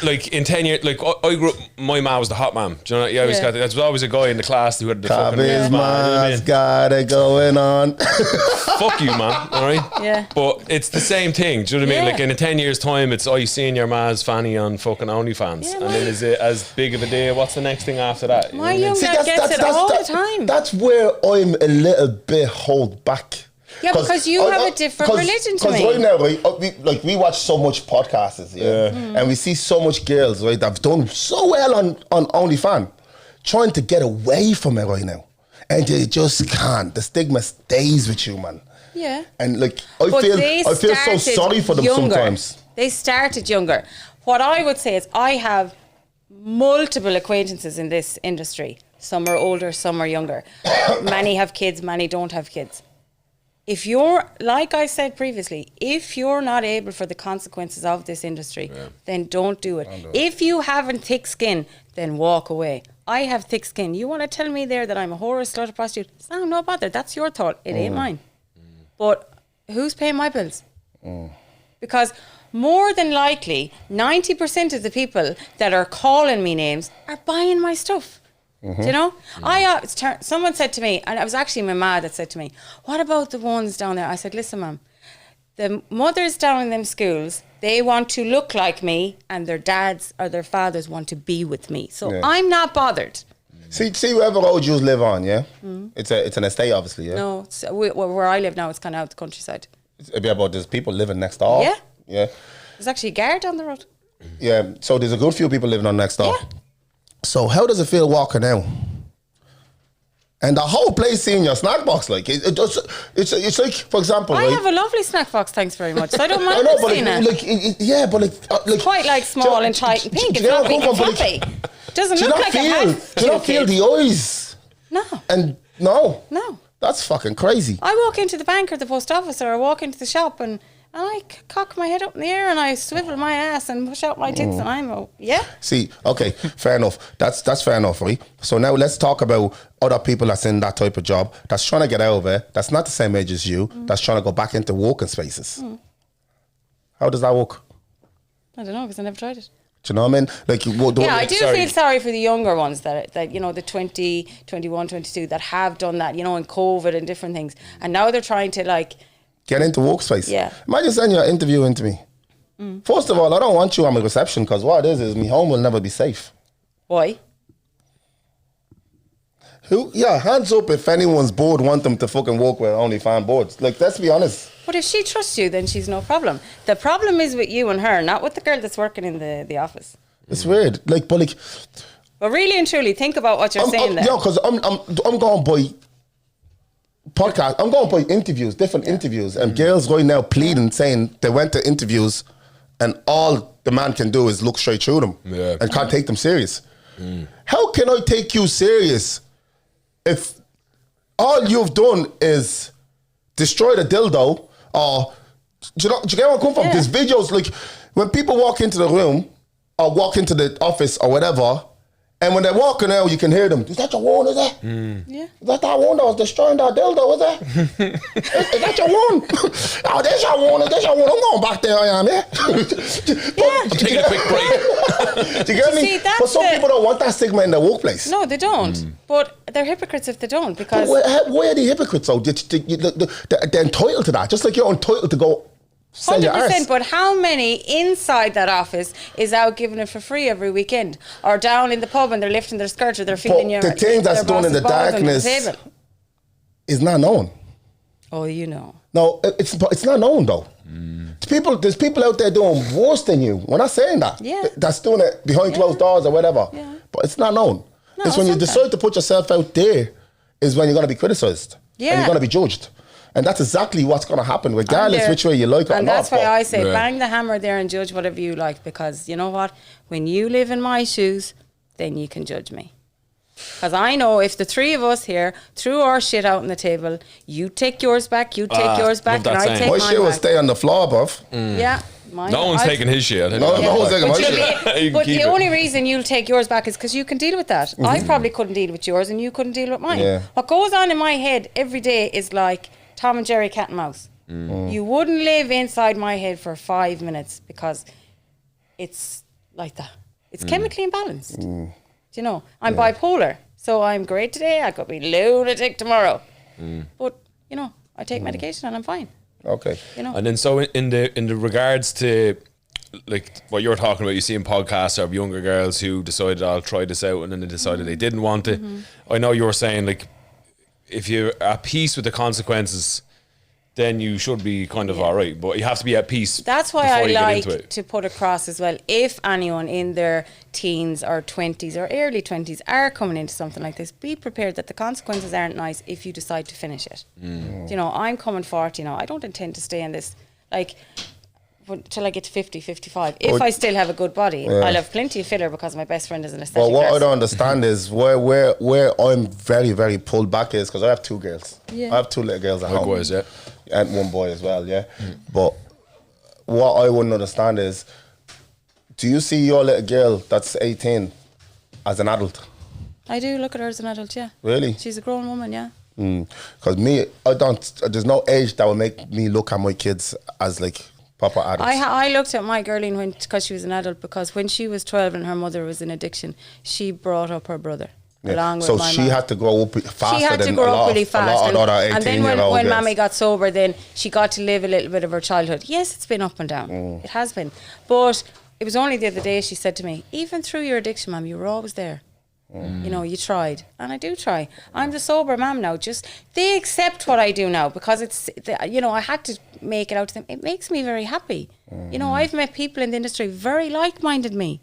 like in 10 years, like I grew up, my ma was the hot man. Do you know? You always got there was always a guy in the class who had the fucking Cabby's man. You know what I man's mean? got it going on. Fuck you, man. All right. Yeah. But it's the same thing. Do you know what I mean? Yeah. Like in 10 years' time, it's you seeing your ma's fanny on fucking OnlyFans, Yeah, and man. then is it as big of a day? What's the next thing after that? You know My what I mean? young girl gets it all the time. That's where I'm a little bit hold back. Yeah, because you have a different religion to me. Because right now, right, we watch so much podcasts, and we see so much girls, right, that've done so well on OnlyFans, trying to get away from it right now, and they just can't. The stigma stays with you, man. Yeah. And like But I feel so sorry for them sometimes. They started younger. What I would say is I have multiple acquaintances in this industry. Some are older, some are younger. Many have kids, many don't have kids. If you're, like I said previously, if you're not able for the consequences of this industry, then don't do it. If you haven't thick skin, then walk away. I have thick skin. You want to tell me there that I'm a whore, slut, or prostitute? No bother. That's your thought. It ain't mine. But who's paying my bills? Because more than likely, 90% of the people that are calling me names are buying my stuff. Do you know? Someone said to me, and it was actually my ma that said to me, what about the ones down there? I said, listen, ma'am, the mothers down in them schools, they want to look like me, and their dads or their fathers want to be with me. So I'm not bothered. See wherever road you live on, yeah? It's an estate, obviously, yeah? No, where I live now, it's kind of out the countryside. It'd be about there's people living next door. Yeah. Yeah. There's actually a guard down the road. Yeah, so there's a good few people living on next door. Yeah. So how does it feel walking out? And the whole place seeing your snack box, like it's like, for example, I right? have a lovely snack box, thanks very much. So I don't mind I know, but seeing it. yeah, but It's quite like small and tight and pink. It's not big and fluffy. Doesn't look like a hat. Do you not feel the eyes? No. And no. That's fucking crazy. I walk into the bank or the post office, or I walk into the shop and I cock my head up in the air and I swivel my ass and push out my tits and I'm See, okay, fair enough. That's fair enough, right? So now let's talk about other people that's in that type of job, that's trying to get out of it, that's not the same age as you, that's trying to go back into working spaces. How does that work? I don't know, because I never tried it. Do you know what I mean? Like, I do feel sorry for the younger ones that you know, the 20, 21, 22 that have done that, you know, in COVID and different things. And now they're trying to like get into workspace. Yeah. Imagine sending your interview into me. First of all, I don't want you on my reception, because what it is my home will never be safe. Why? Hands up if anyone's bored want them to fucking work with OnlyFans boards. Like, let's be honest. But if she trusts you, then she's no problem. The problem is with you and her, not with the girl that's working in the office. It's weird. But really and truly, think about what you're saying there. Yeah, because I'm going by podcast. I'm going by interviews, different interviews, and girls right now pleading, saying they went to interviews and all the man can do is look straight through them and can't take them serious. How can I take you serious if all you've done is destroy the dildo? Or do you get where I come from? There's videos, like when people walk into the room or walk into the office or whatever, and when they're walking out, you can hear them. Is that your one, is it? Yeah. Is that one that was destroying that dildo, is it? is that your one? Oh, there's your one, there's your one. I'm going back there, I am, yeah? I'm taking a quick break. Do you get me? But some people don't want that stigma in their workplace. No, they don't. But they're hypocrites if they don't, because... Why are they hypocrites, though? They're entitled to that, just like you're entitled to go... 100%, but how many inside that office is out giving it for free every weekend, or down in the pub and they're lifting their skirt or they're feeling the thing that's done in the darkness is not known. Oh, you know. No, it's not known though. There's people out there doing worse than you. We're not saying that. Yeah. That's doing it behind closed doors or whatever. Yeah. But it's not known. No, it's when you decide to put yourself out there is when you're going to be criticised. Yeah. And you're going to be judged. And that's exactly what's going to happen, regardless which way you like it or not. And that's why I say bang the hammer there and judge whatever you like, because you know what? When you live in my shoes, then you can judge me. Because I know if the three of us here threw our shit out on the table, you take yours back, and I take mine my shit will stay on the floor, bruv. Yeah. No one's taking his shit. No one's taking my shit. But the only reason you'll take yours back is because you can deal with that. I probably couldn't deal with yours and you couldn't deal with mine. Yeah. What goes on in my head every day is like Tom and Jerry, cat and mouse. You wouldn't live inside my head for 5 minutes because it's like that. It's chemically imbalanced. Do you know? I'm bipolar, so I'm great today. I could be lunatic tomorrow. But you know, I take medication and I'm fine. Okay. You know? And then so in the regards to like what you're talking about, you see in podcasts of younger girls who decided I'll try this out and then they decided they didn't want it. I know you were saying like if you're at peace with the consequences, then you should be kind of all right. But you have to be at peace. That's why before I you get into like it. to put across as well, if anyone in their teens or 20s or early 20s are coming into something like this, be prepared that the consequences aren't nice if you decide to finish it. You know, I'm coming 40 now. I don't intend to stay in this, like, till I get to 50, 55. If I still have a good body, I'll have plenty of filler because my best friend is an aesthetic But what I person. don't understand is where I'm very, very pulled back is because I have 2 girls. Yeah. I have 2 little girls at home. Likewise, yeah. And 1 boy as well, yeah. But what I wouldn't understand is, do you see your little girl that's 18 as an adult? I do look at her as an adult, yeah. Really? She's a grown woman, yeah. Because me, I don't. There's no age that will make me look at my kids as like proper adults. I looked at my girlie because she was an adult, because when she was 12 and her mother was in addiction, she brought up her brother. Along with so my she mom. had to grow up faster She had to than grow a lot up really of, fast. a lot of other 18 and then year old when girls. Mammy got sober, then she got to live a little bit of her childhood. Yes, it's been up and down. It has been. But it was only the other day she said to me, even through your addiction, Mum, you were always there. You know, you tried. And I do try. I'm the sober mum now. Just, they accept what I do now because it's, you know, I had to make it out to them. It makes me very happy. You know, I've met people in the industry very like-minded me.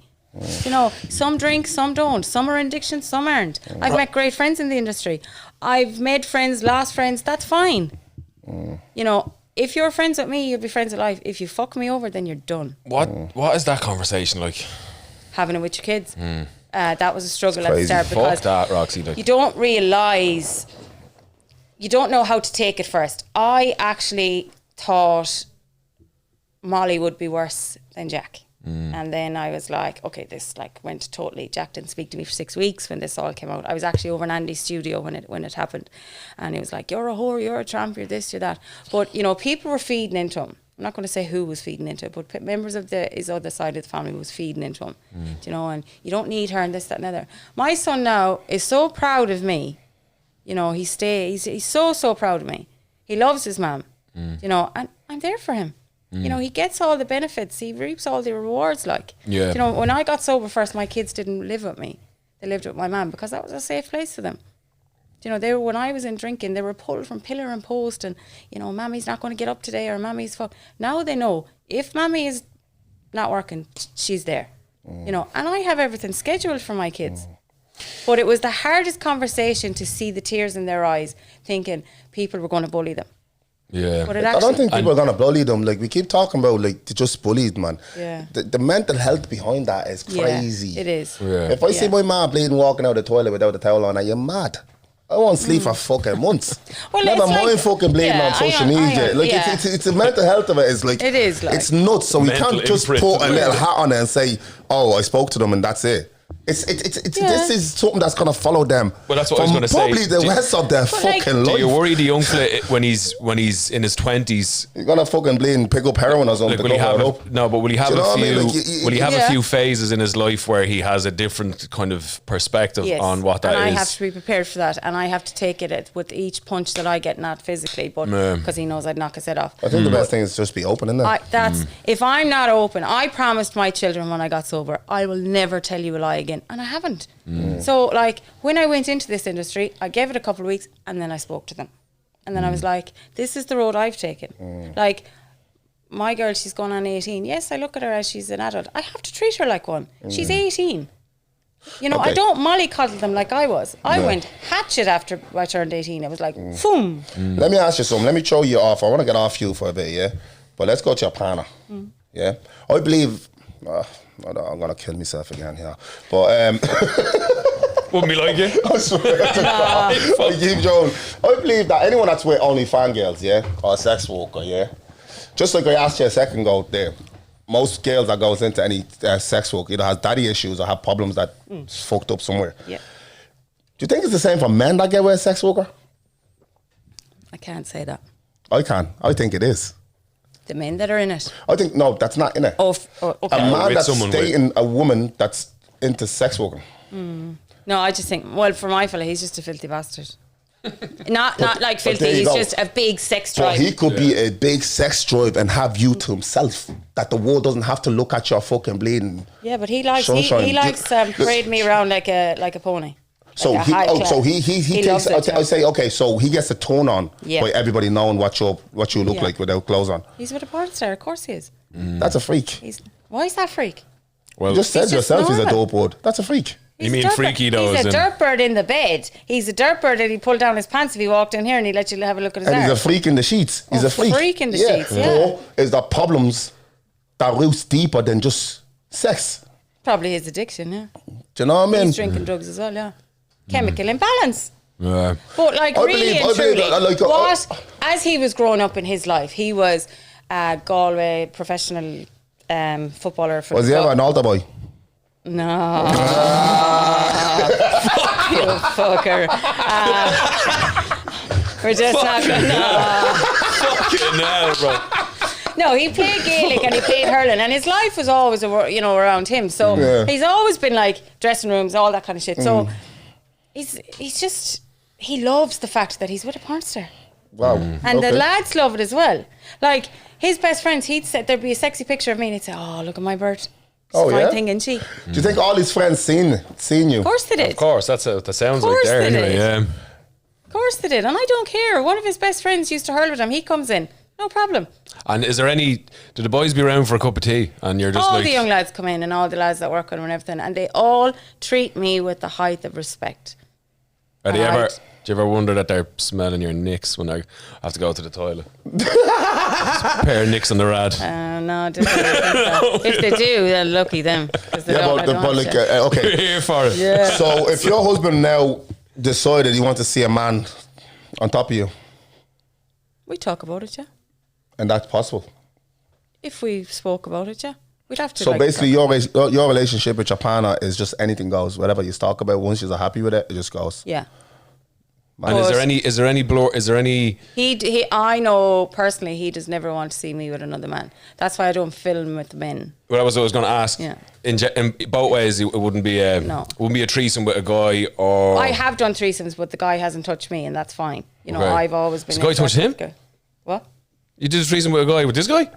You know, some drink, some don't. Some are in addiction, some aren't. I've met great friends in the industry. I've made friends, lost friends. That's fine. You know, if you're friends with me, you'll be friends with life. If you fuck me over, then you're done. What is that conversation like? Having it with your kids. That was a struggle at the crazy. start Fuck because that, Roxy. Like. you don't realise, you don't know how to take it first. I actually thought Molly would be worse than Jack. And then I was like, okay, this like went totally. Jack didn't speak to me for 6 weeks when this all came out. I was actually over in Andy's studio when it happened, and he was like, "You're a whore, you're a tramp, you're this, you're that." But you know, people were feeding into him. I'm not going to say who was feeding into it, but members of his other side of the family was feeding into him. You know, and you don't need her and this, that, and other. My son now is so proud of me. You know, he's so proud of me. He loves his mum. You know, and I'm there for him. You know, he gets all the benefits. He reaps all the rewards, like. Yeah. You know, when I got sober first, my kids didn't live with me. They lived with my mum because that was a safe place for them. You know, when I was in drinking, they were pulled from pillar and post and, you know, Mammy's not going to get up today or Mammy's fuck. Now they know if Mammy is not working, she's there. You know, and I have everything scheduled for my kids. But it was the hardest conversation to see the tears in their eyes, thinking people were going to bully them. Yeah. But it I actually, don't think people are gonna bully them. Like we keep talking about, like they just bullied, man. Yeah. The mental health behind that is crazy. Yeah, it is. Yeah. If I see my mom bleeding, walking out the toilet without a towel on, you're mad. I won't sleep for fucking months. Well, Never it's mind like- fucking bleeding yeah, on social I media. Like yeah. it's the mental health of it is like It is, like- it's nuts. So we Mental can't just imprint. put a little hat on it and say, "Oh, I spoke to them and that's it." It's Yeah. This is something that's gonna follow them. Well, that's what I was from gonna say. probably the rest of their like- fucking Do life. you worry the young fella when he's in his 20s? You're gonna fucking bleed and pick up heroin or something. Like, will he have will he have Do you know a what I few? mean? Like, will he have Yeah. a few phases in his life where he has a different kind of perspective yes. on what that is? and I have to be prepared for that, and I have to take it with each punch that I get, not physically, but because he knows I'd knock his head off. I think the best thing is just be open, isn't it? If I'm not open, I promised my children when I got sober, I will never tell you a lie again, and I haven't. So like when I went into this industry, I gave it a couple of weeks and then I spoke to them, and then I was like, this is the road I've taken. Like my girl, she's going on 18. Yes, I look at her as she's an adult. I have to treat her like one. She's 18. You know, Okay. I don't mollycoddle them like I was. I went hatchet after I turned 18. It was like, boom. Let me ask you something. Let me throw you off. I want to get off you for a bit, yeah? But let's go to your partner, yeah? I believe... I'm going to kill myself again here. But... Wouldn't be like it. I swear to God. I keep going. I believe that anyone that's with OnlyFans girls, yeah? Or a sex worker, yeah? Just like I asked you a second ago there, most girls that goes into any sex work either has daddy issues or have problems that fucked up somewhere. Yeah. Do you think it's the same for men that get with a sex worker? I can't say that. I can. I think it is. The men that are in it. I think, no, that's not in it. Okay. A man With that's someone dating a woman that's into sex working. No, I just think, well, for my fella, he's just a filthy bastard. not like there filthy, you he's go. just a big sex So drive. he could be a big sex drive and have you to himself. That the world doesn't have to look at your fucking bleeding. Yeah, but he likes Sunshine. he likes parade me around like a pony. So Like a he, high class. so he He takes. loves it too. I say, okay, so he gets a turn on Yeah. by everybody knowing what you look Yeah. like without clothes on. He's with a porn star, of course he is. That's a freak. Why is that freak? Well, You just said He's just yourself he's a normal. dope board. That's a freak. He's mean a dirt freaky bird. though, He's as a in- dirt bird in the bed. He's a dirt bird that he pulled down his pants if he walked in here and he let you have a look at his And he's a arse. freak in the sheets. He's a freak. freak in the sheets, yeah. Or is there problems that roots deeper than just sex? Probably his addiction, yeah. Do you know what I mean? He's drinking drugs as well, yeah. Chemical imbalance. yeah. But like I really believe- and I believe truly, that, like, what as he was growing up in his life, he was a Galway professional footballer for Was the he ever club. an altar boy? No. You fucker. We're just not gonna. No. Fucking hell, bro. No, he played Gaelic and he played hurling, and his life was always, around him. So Yeah. he's always been like dressing rooms, all that kind of shit. So he's just he loves the fact that he's with a porn star, Wow. and the lads love it as well. Like his best friends, he'd say there'd be a sexy picture of me, and he'd say, "Oh, look at my bird." It's Oh, a fine yeah? thing, isn't she? Of Do you think all his friends seen you? course they did. Of course, that's what that sounds Of like course there. they Anyway, did. yeah. Of course they did, and I don't care. One of his best friends used to hurl with him. He comes in, no problem. And is there any? Do the boys be around for a cup of tea? And you're just All like, the young lads come in, and all the lads that work with him and everything, and they all treat me with the height of respect. are they ever? Right. Do you ever wonder that they're smelling your nicks when I have to go to the toilet? Just a pair of nicks on the rad. No, I didn't really think that. If they do, then lucky them. 'Cause they Yeah, don't, but, I don't but have like, to. We're okay. here for it. Yeah. So if your husband now decided he wants to see a man on top of you, We talk about it, yeah. and that's possible. If we spoke about it, yeah. We'd have to. So like, basically, your relationship with your partner is just anything goes. Whatever you talk about, once you're happy with it, it just goes. yeah. And is there any? I know personally he does never want to see me with another man. That's why I don't film with men. What I was going to ask. Yeah. In both ways, it wouldn't be a No. wouldn't be a threesome with a guy or. I have done threesomes, but the guy hasn't touched me, and that's fine. Okay. I've always been. Has the guy touched him? attracted to- What? You did a threesome with a guy with this guy?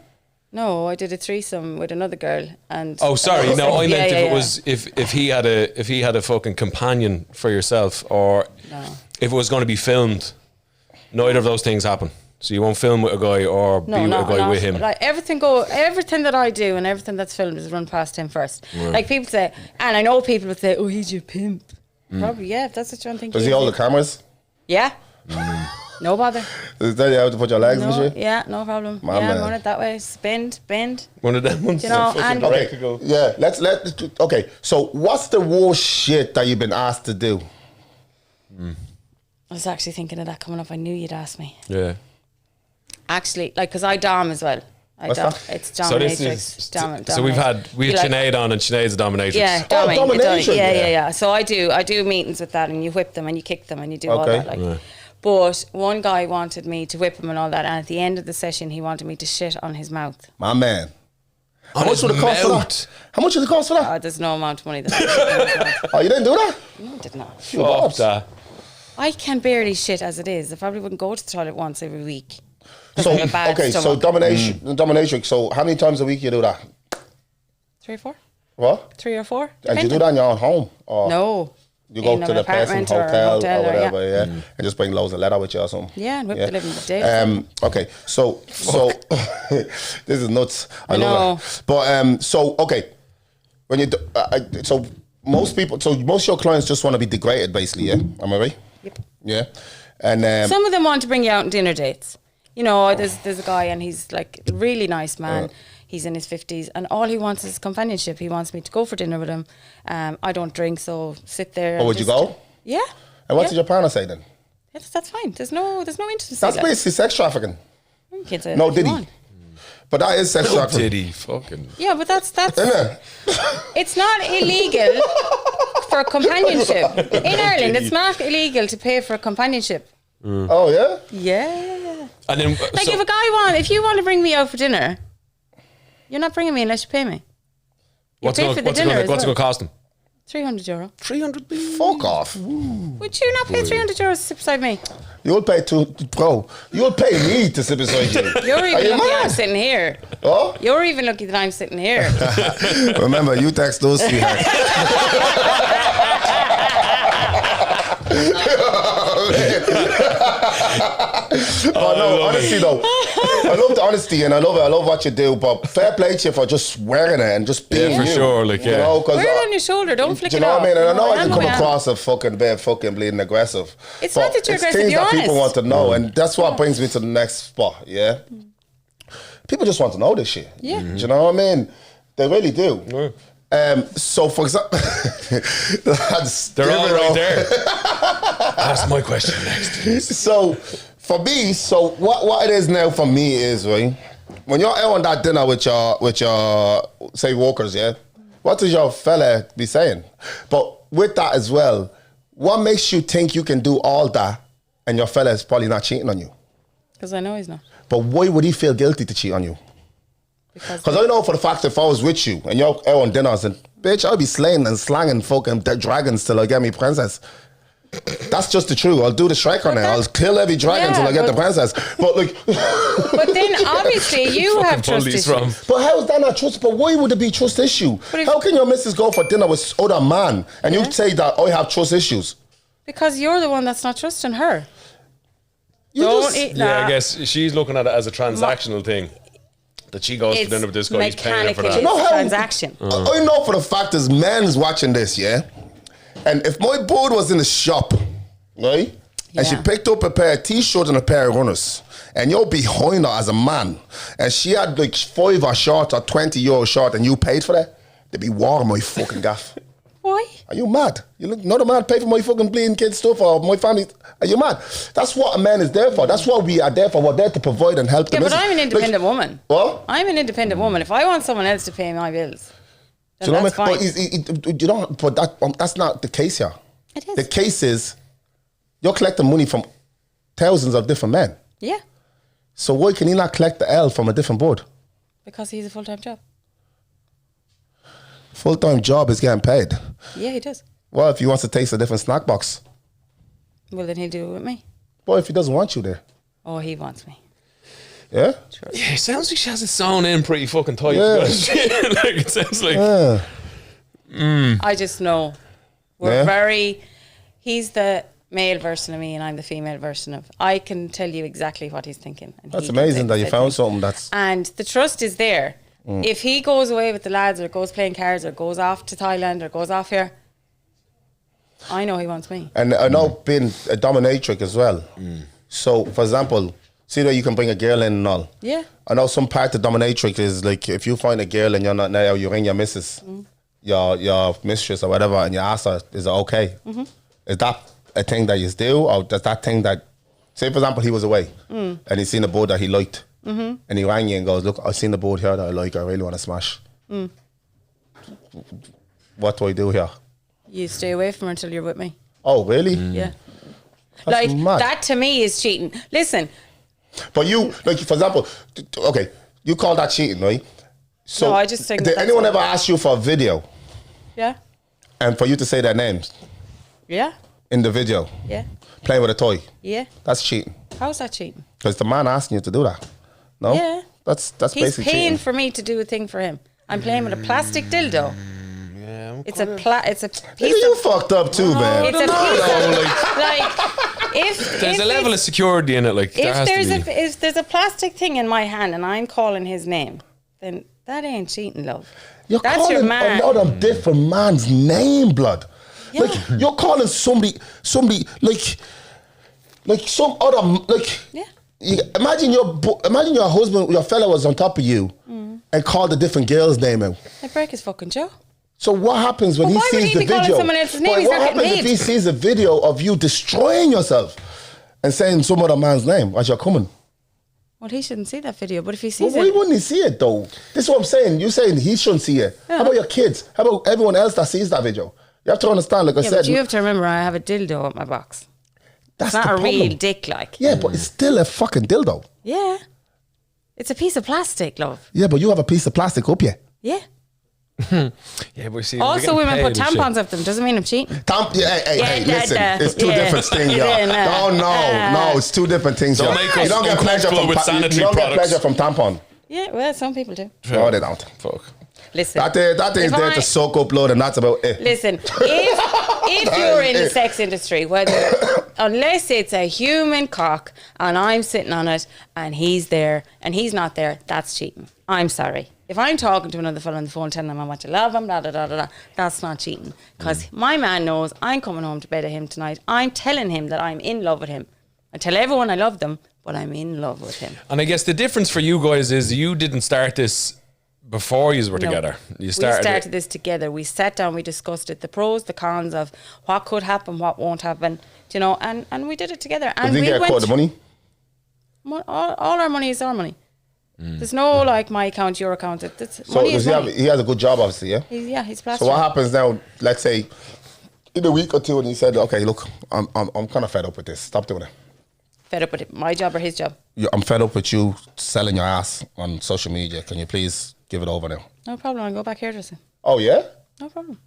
No, I did a threesome with another girl, and Oh, sorry. No, I meant Yeah, if it yeah. was if he had a fucking companion for yourself, or No. if it was going to be filmed. Neither of those things happen. So you won't film with a guy or be with a guy with him. Like everything that I do and everything that's filmed is run past him first. Like people say, and I know people would say, "Oh, he's your pimp." Probably, yeah. If that's what you think. Does he hold the cameras? Yeah. No bother. Does he tell you how to put your legs and No, shit? yeah, no problem. My man. Run it that way. Bend. One of them ones. You know, fucking and- ready Okay. to go. Yeah. Okay. So what's the worst shit that you've been asked to do? I was actually thinking of that coming up. I knew you'd ask me. Yeah. Actually, like, because I dom as well. What's Dom. that? It's So this dominatrix. is so we had Sinead on and Sinead's a dominatrix. Yeah, Oh, domination. Yeah. So I do meetings with that, and you whip them and you kick them and you do all Okay. that. Like, but one guy wanted me to whip him and all that, and at the end of the session, he wanted me to shit on his mouth. My man. How On much his would it cost for mouth. that? How much would it cost for that? There's no amount of money that I shit on his mouth. Oh, you didn't do that? No, I did not. Fuck that. I can barely shit as it is. I probably wouldn't go to the toilet once every week. 'Cause So I have a bad okay, so stomach. dominatrix. So how many times a week you do that? 3 or 4? What? 3 or 4? And you do that in your own home? Or No. you go in to an the person apartment or hotel or hotel or- whatever, yeah, and just bring loads of leather with you or something. Yeah, and whip the living day. Okay, so this is nuts. I love know. it. But so okay, when you do, so most of your clients just want to be degraded, basically. Yeah, am I right? Yep. Yeah, and Some of them want to bring you out on dinner dates. You know, there's a guy and he's like a really nice man. He's in his 50s and all he wants is companionship. He wants me to go for dinner with him. I don't drink, so sit there. Oh, and would you just- go? Yeah. and what yeah. did your partner say then? Yes, that's fine. There's no intimacy. That's like. basically sex trafficking. You can say No, that if you did he? want. But that is sex Oh, trafficking. did he? Fucking. Yeah, but that's Isn't it? it's not illegal for companionship. In Ireland, it's not illegal to pay for companionship. Oh yeah. Yeah. And then, Like so- if you want to bring me out for dinner, you're not bringing me unless you pay me. what's pay it for going the dinner as to well. cost him? €300. 300. Fuck off. Would you not pay €300 to sit beside me? You'll pay bro. You'll pay me to sit beside you. You're Are even you lucky mad? I'm sitting here. Oh, You're even lucky that I'm sitting here. remember you text those sweethearts. But no, honestly though, I love the honesty and I love what you do. But fair play to you for just wearing it and just being for you. sure. Like, You know, Wear it on your shoulder. Don't flick do it you know off. what I mean? And I know I can come am. across a fucking bit fucking bleeding aggressive. It's but not that you're it's aggressive, things you're that people want honest. to know, and that's what brings me to the next spot. Yeah, people just want to know this shit. Yeah. Do you know what I mean? They really do. So, for example, They're all right there. Ask my question next. So, for me, what it is now for me is, right, when you're out on that dinner with your say workers, yeah, what does your fella be saying? But with that as well, what makes you think you can do all that and your fella is probably not cheating on you? Because I know he's not. But why would he feel guilty to cheat on you? Because I know for the fact if I was with you and you're out on dinners and bitch, I'll be slaying and slanging fucking dead dragons till I get me princess. That's just the truth. I'll do the strike on it. I'll kill every dragon till I get the princess. But like, but then obviously you have trust issues. But how is that not trust? But why would it be trust issue? How can your missus go for dinner with other man and you say that I have trust issues? Because you're the one that's not trusting her. I guess she's looking at it as a transactional thing. That she goes to dinner with this guy, he's paying her for that. You know how transaction. I know for the fact is men's watching this, yeah? And if my board was in the shop, right? And she picked up a pair of t-shirts and a pair of runners, and you're behind her as a man, and she had like 5 or short or 20 euro short, and you paid for that, they'd be war on my fucking gaff. Why? Are you mad? You look not a man pay for my fucking bleeding kids stuff or my family. Are you mad? That's what a man is there for. That's what we are there for. We're there to provide and help them. Yeah, but I'm an independent woman. What? I'm an independent woman. If I want someone else to pay my bills, then that's fine. But you don't. But that's not the case here. It is. The case is you're collecting money from thousands of different men. Yeah. So why can he not collect the L from a different board? Because he's a full-time job. Full-time job is getting paid. Yeah, he does. Well, if he wants to taste a different snack box. Well, then he'll do it with me. Well, if he doesn't want you there. Oh, he wants me. Yeah? Sure. Yeah, it sounds like she has it sewn in pretty fucking tight. Yeah. Like, it sounds like... I just know. He's the male version of me and I'm the female version of... I can tell you exactly what he's thinking. And that's amazing that you found something that's... And the trust is there. If he goes away with the lads or goes playing cards or goes off to Thailand or goes off here, I know he wants me. And I know being a dominatrix as well. So, for example, see that you can bring a girl in and all. Yeah. I know some part of dominatrix is like if you find a girl and you're not now, you ring your missus, your mistress or whatever, and you ask her, is it okay? Is that a thing that you do? Or does that thing that, say for example, he was away and he seen a board that he liked. And he rang you and goes, look, I've seen the board here that I like, I really want to smash. What do I do here? You stay away from her until you're with me. Oh, really? Yeah. That's like, mad. that to me is cheating. Listen. But you, like, for example, okay, you call that cheating, right? So, no, I just think did anyone ever ask you for a video? Yeah. And for you to say their names? Yeah. In the video? Yeah. Playing with a toy? Yeah. That's cheating. How's that cheating? Because the man asking you to do that. No? Yeah. That's He's basically paying cheating. for me to do a thing for him. I'm playing with a plastic dildo. Yeah, It's a piece You fucked up too, man. It's a piece of, there's a level of security in it. Like, if there's a plastic thing in my hand and I'm calling his name, then that ain't cheating, love. You're That's your calling man. another different man's name, blood. Yeah. Like, you're calling somebody, like some other, like... Yeah. Imagine your husband, your fella was on top of you and called a different girl's name out. I break his fucking jaw. So what happens when Well, he why would sees he the be calling video? someone else's name? But He's what not getting happens if paid. he sees a video of you destroying yourself and saying some other man's name as you're coming? Well, he shouldn't see that video, but if he sees Well, why it... wouldn't he see it though? This is what I'm saying. You're saying he shouldn't see it. Yeah. How about your kids? How about everyone else that sees that video? You have to understand, like I said. but you have to remember I have a dildo at my box. That's It's not the a real problem. dick, like. Yeah, but it's still a fucking dildo. Yeah. It's a piece of plastic, love. Yeah, but you have a piece of plastic up here. Yeah. Yeah, but see, Also, women put tampons up them. Doesn't mean I'm cheating. Hey, listen, it's two different things, y'all. No, it's two different things, y'all. Don't make us You don't get pleasure uncomfortable from with sanitary you don't get products. pleasure from tampon. Yeah, well, some people do. No, they don't. Fuck. Listen, that thing's there to soak up blood, and that's about it. Listen, if you're in the sex industry, unless it's a human cock and I'm sitting on it and he's there and he's not there, that's cheating. I'm sorry. If I'm talking to another fella on the phone telling him how much I love him, that's not cheating. Because my man knows I'm coming home to bed with him tonight. I'm telling him that I'm in love with him. I tell everyone I love them, but I'm in love with him. And I guess the difference for you guys is you didn't start this before you were together. We started this together. We sat down, we discussed it, the pros, the cons of what could happen, what won't happen, and we did it together. And did you get caught the money? All our money is our money. There's no like my account, your account. So he has a good job, obviously, yeah? He's plastered. So what happens now, let's say, in a week or two, and he said, okay, look, I'm kind of fed up with this. Stop doing it. Fed up with it? My job or his job? I'm fed up with you selling your ass on social media. Can you please give it over now? No problem. I'll go back hairdressing. Oh, yeah? No problem.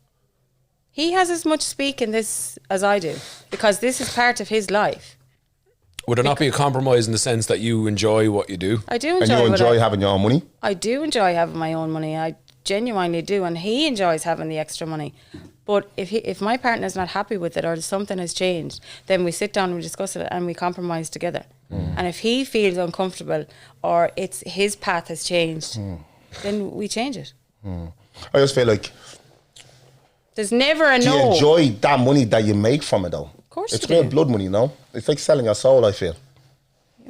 He has as much speak in this as I do because this is part of his life. Would there not be a compromise in the sense that you enjoy what you do? I do enjoy. And you enjoy having your own money? I do enjoy having my own money. I genuinely do, and he enjoys having the extra money. But if my partner's not happy with it or something has changed, then we sit down and we discuss it and we compromise together. And if he feels uncomfortable or it's his path has changed, then we change it. I just feel like there's never a no. Do you enjoy that money that you make from it though? Of course it's you real do. blood money, no? It's like selling your soul, I feel.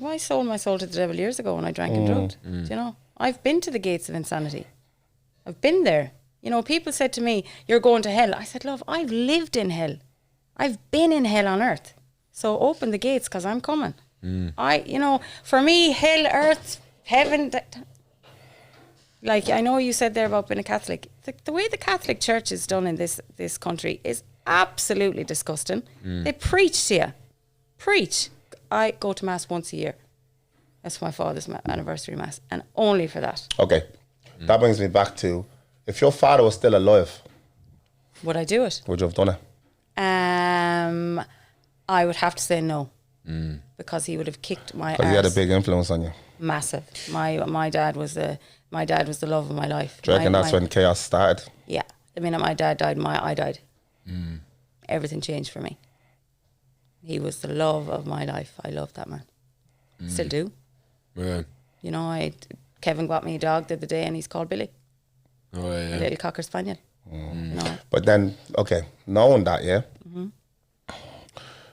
I sold my soul to the devil years ago when I drank and drugged. Do I've been to the gates of insanity. I've been there. People said to me, you're going to hell. I said, love, I've lived in hell. I've been in hell on earth. So open the gates because I'm coming. For me, hell, earth, heaven, like I know you said there about being a Catholic. The way the Catholic Church is done in this country is absolutely disgusting. They preach to you. Preach. I go to Mass once a year. That's my father's anniversary Mass. And only for that. Okay. That brings me back to, if your father was still alive, would I do it? Would you have done it? I would have to say no. Because he would have kicked my ass. Because he had a big influence on you. Massive. My dad was the love of my life. Do you reckon that's when chaos started? Yeah. The minute my dad died, I died. Everything changed for me. He was the love of my life. I loved that man. Still do. Yeah. Kevin got me a dog the other day and he's called Billy. Oh, yeah. A little Cocker Spaniel. But then, okay, knowing that, yeah?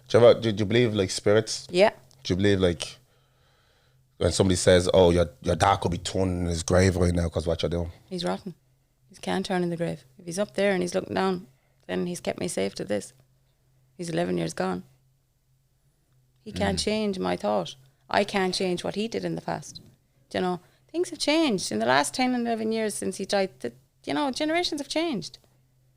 Do you believe, like, spirits? Yeah. Do you believe, like, when somebody says, oh, your dad could be turning in his grave right now because what you're doing? He's rotten. He can't turn in the grave. If he's up there and he's looking down, then he's kept me safe to this. He's 11 years gone. He can't change my thought. I can't change what he did in the past. Things have changed in the last 10 and 11 years since he died. Generations have changed.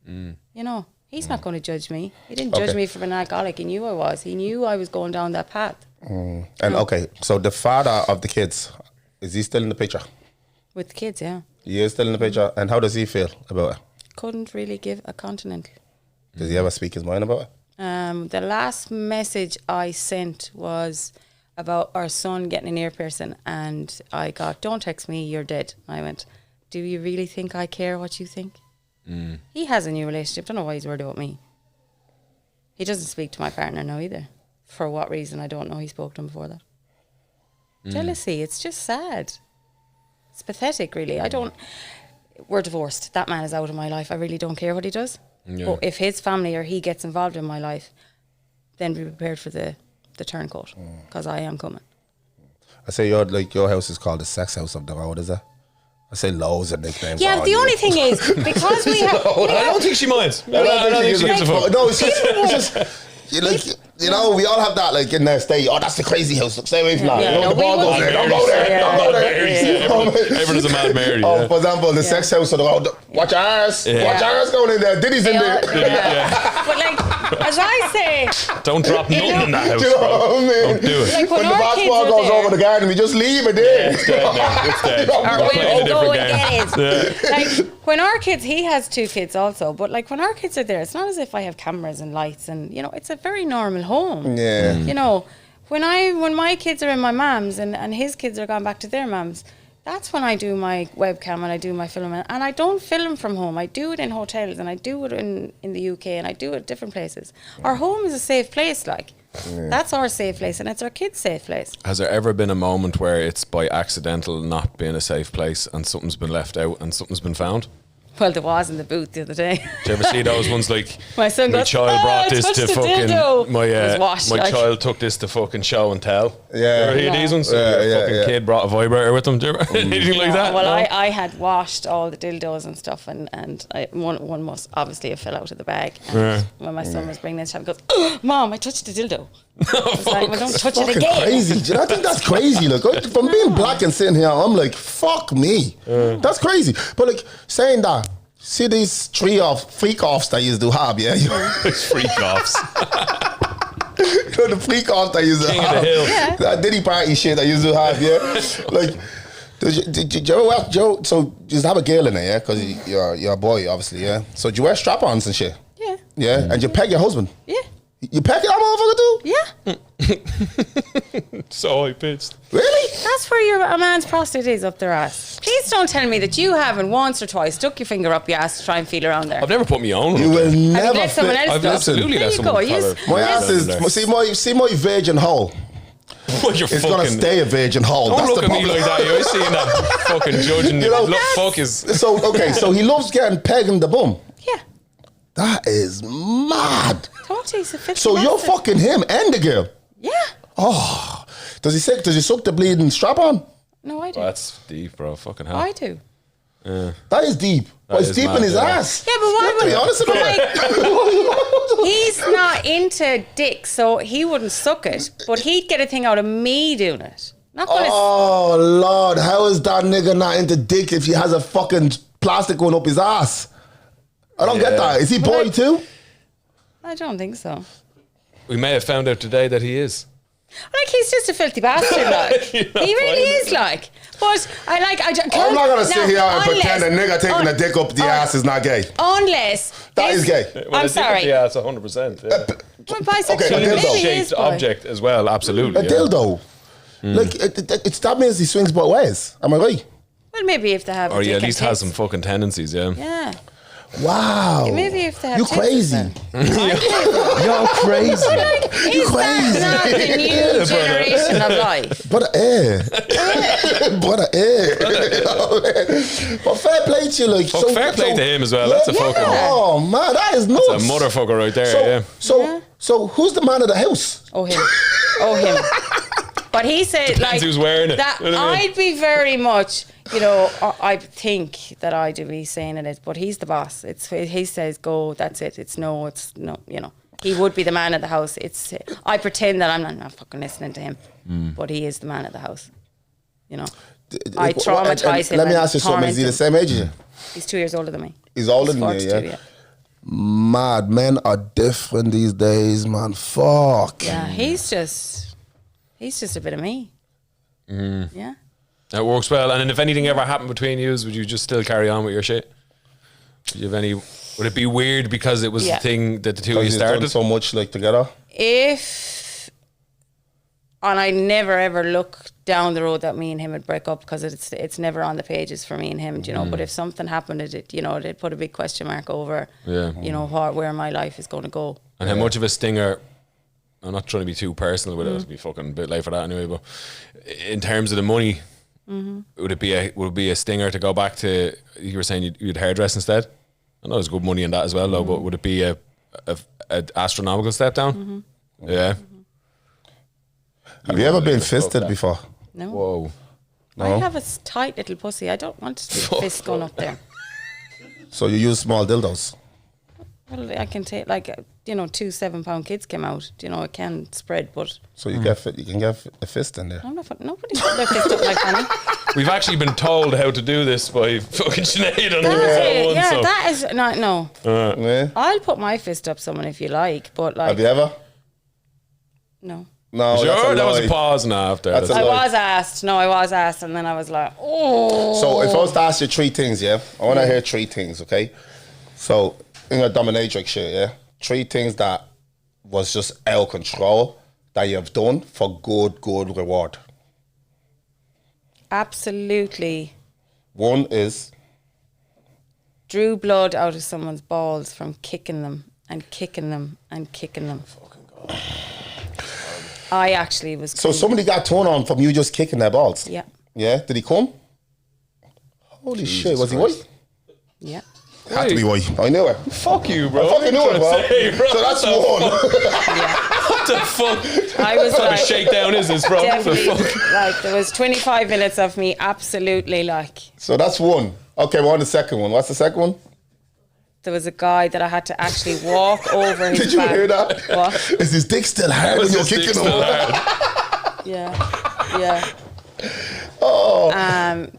He's not going to judge me. He didn't judge me for being an alcoholic. He knew I was. He knew I was going down that path. And okay, so the father of the kids, is he still in the picture? With the kids, yeah. He is still in the picture. And how does he feel about it? Couldn't really give a continental. Does he ever speak his mind about it? The last message I sent was about our son getting an ear piercing, and I got, don't text me, you're dead. I went, do you really think I care what you think? He has a new relationship. Don't know why he's worried about me. He doesn't speak to my partner now either. For what reason, I don't know. He spoke to him before that. Jealousy, it's just sad. It's pathetic, really. We're divorced. That man is out of my life. I really don't care what he does. Yeah. But if his family or he gets involved in my life, then be prepared for the turncoat, because I am coming. I say your house is called the sex house of the road, is it? I say loads of nicknames. Yeah, but the only thing is, because we have... I don't think she minds. I don't think she gives a fuck. No, it's just we all have that, like, in their state. Oh, that's the crazy house. Stay away from that. The ball goes there. Don't go there. Don't go there. Everyone's a mad Mary. Oh, for example, the sex house of the road. Watch your ass. Watch your ass going in there. Diddy's in there. But, like, as I say... Don't drop nothing in that house, do you know what I mean? Don't do it. Like, when the basketball goes over the garden, we just leave it there. It's dead now. It's dead. Or we'll go and get it. Like, when our kids... He has 2 kids also, but, like, when our kids are there, it's not as if I have cameras and lights and, it's a very normal home. Yeah. When my kids are in my mum's and his kids are gone back to their mums, That's when I do my webcam and I do my filming. And I don't film from home. I do it in hotels and I do it in the UK and I do it at different places. Our home is a safe place, like. Yeah. That's our safe place and it's our kids' safe place. Has there ever been a moment where it's by accidental not being a safe place and something's been left out and something's been found? Well, there was in the booth the other day. Did you ever see those ones like my son my goes, child brought this to fucking dildo. My child took this to fucking show and tell. Yeah. You ever hear these ones? Fucking kid brought a vibrator with them. Do you ever anything like that? Well, no? I had washed all the dildos and stuff, and one must obviously have fell out of the bag. And when my son was bringing it, he goes, oh, "Mom, I touched the dildo." I was like, well, don't touch it again. Crazy. Do you know, I think that's crazy. Like, from being black and sitting here, I'm like, fuck me. That's crazy. But like saying that, see these freak offs that you do have, yeah? Freak offs. You know the freak offs that you do King have. of the hill. Yeah. That Diddy party shit that you do have, yeah? Like, did you ever wear, so you have a girl in there, yeah? Because you're a boy, obviously, yeah? So do you wear strap-ons and shit? Yeah. Yeah? And you peg your husband? Yeah. You peg that motherfucker too? Yeah. So high pitched. Really? That's where a man's prostate is, up their ass. Please don't tell me that you haven't once or twice stuck your finger up your ass to try and feel around there. I've never put my own. You will Have never you let someone else I've do it? absolutely There let you go. someone Use- My ass is, see my virgin hole. Well, you're It's gonna fucking. stay a virgin hole. Don't That's look the at me problem. like that. You're seeing that fucking judging. You know, Look, fuck is. So he loves getting pegged in the bum. Yeah. That is mad. Don't you? He's a filthy So you're bastard. fucking him and the girl. Yeah. Oh, does he suck the bleeding strap on? No, I do. That's deep, bro. Fucking hell. I do. That is deep. But it's is deep mad, in his yeah. ass. Yeah, but why To be would- honest with you. He's not into dick, so he wouldn't suck it, but he'd get a thing out of me doing it. Not gonna. Oh Lord, how is that nigga not into dick if he has a fucking plastic going up his ass? I don't get that. Is he boy too? I don't think so. We may have found out today that he is. Like, he's just a filthy bastard, like. He really is, like. But I'm not gonna sit here and pretend a nigga taking a dick up the ass is not gay. Unless That is gay. I'm sorry. Yeah, it's 100%. Yeah. Well, bisexual, Okay, a maybe dildo. he is Shaped bi. object as well, absolutely. A yeah. dildo. Like it's that means he swings both ways. Am I right? Well, maybe if they have a Or he dick at least and has tits. some fucking tendencies, yeah. Yeah. Wow. Maybe if they have You tits, crazy. then. You're crazy. Is You that not crazy. the new generation of life? Brother, But fair play to you, like. Fuck, fair play to him as well. That's a fucking. Oh man, that is nuts. That's a motherfucker right there, yeah. So who's the man of the house? Oh, him. Oh, him. But he said, like, who's wearing it. that You know what I mean? I'd be very much, I think that I'd be saying it is, but he's the boss. He says go, that's it. It's no. He would be the man of the house. I pretend that I'm not fucking listening to him, but he is the man of the house. I traumatise him. Let me and ask you something. Is he the torment same age as you? him. He's 2 years older than me. He's older than you, 42, yeah? Mad men are different these days, man. Fuck. Yeah, he's just a bit of me. Yeah. That works well. And then if anything ever happened between you, would you just still carry on with your shit? Do you have any? Would it be weird because it was Yeah. the thing that the two of you Because he's done started? so much like together. And I never ever look down the road that me and him would break up because it's never on the pages for me and him, But if something happened, it'd put a big question mark over, where my life is going to go. And how much of a stinger? I'm not trying to be too personal with it. It'd be fucking a bit late for that anyway. But in terms of the money, would it be a stinger to go back to? You were saying you'd hairdress instead. I know there's good money in that as well, though. But would it be a astronomical step down? Yeah. Have you ever been fisted before? No. Whoa. I have a tight little pussy. I don't want to fist going up there. So you use small dildos? Well, I can take 2 7-pound kids came out. It can spread, but So you can get a fist in there. I'm not. Nobody's put their fist up like Fanny. We've actually been told how to do this by fucking Sinead on Yeah, so. that is no. Yeah. I'll put my fist up someone if you like, but Have you ever? no. No, Sure, that's a that was lie. a pause now after. That's a I lie. was asked. No, I was asked, and then I was like, oh. So if I was to ask you 3 things, yeah? I want to hear 3 things, okay? So in a dominatrix shit, yeah? 3 things that was just out of control that you have done for good reward. absolutely One is drew blood out of someone's balls from kicking them and kicking them and kicking them. Fucking God. I actually was. so somebody got turned on from you just kicking their balls. Yeah. Yeah. Did he come? Holy shit! Was he white? Yeah. Had to be white. I knew it. Fuck you, bro. I fucking knew it, bro. Say, So that's one. What the fuck? I was What kind like, of shakedown is this, bro? What the definitely, fuck? like, there was 25 minutes of me absolutely like. So that's one. Okay, we're on the second one. What's the second one? There was a guy that I had to actually walk over his Did you back. hear that? What? Is his dick still hard when you're His dick's kicking still him? hard. Yeah. Oh.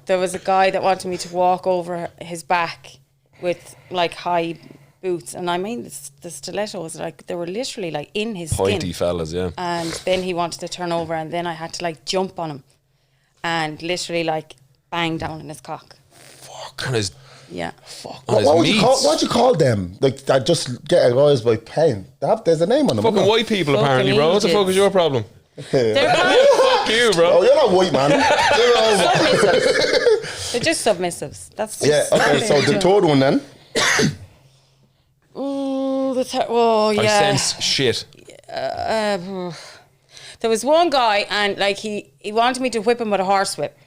There was a guy that wanted me to walk over his back with like high boots, and I mean the stilettos, like they were literally like in his Pointy skin. fellas, yeah. And then he wanted to turn over, and then I had to like jump on him and literally like bang down in his cock. Fuck. On his, Yeah. fuck. On his What would you meats. call? What'd you call them? Like that just get aroused by pain. There's a name on them. Fucking isn't white people, Fucking apparently, bro. What the fuck idiots. is your problem? They're Fuck you, Oh, bro. you're not white, man. submissives. They're just submissives. That's just Yeah. Okay. So the third one then. Ooh, the third. Oh I yeah. sense shit. There was one guy, and like he wanted me to whip him with a horsewhip.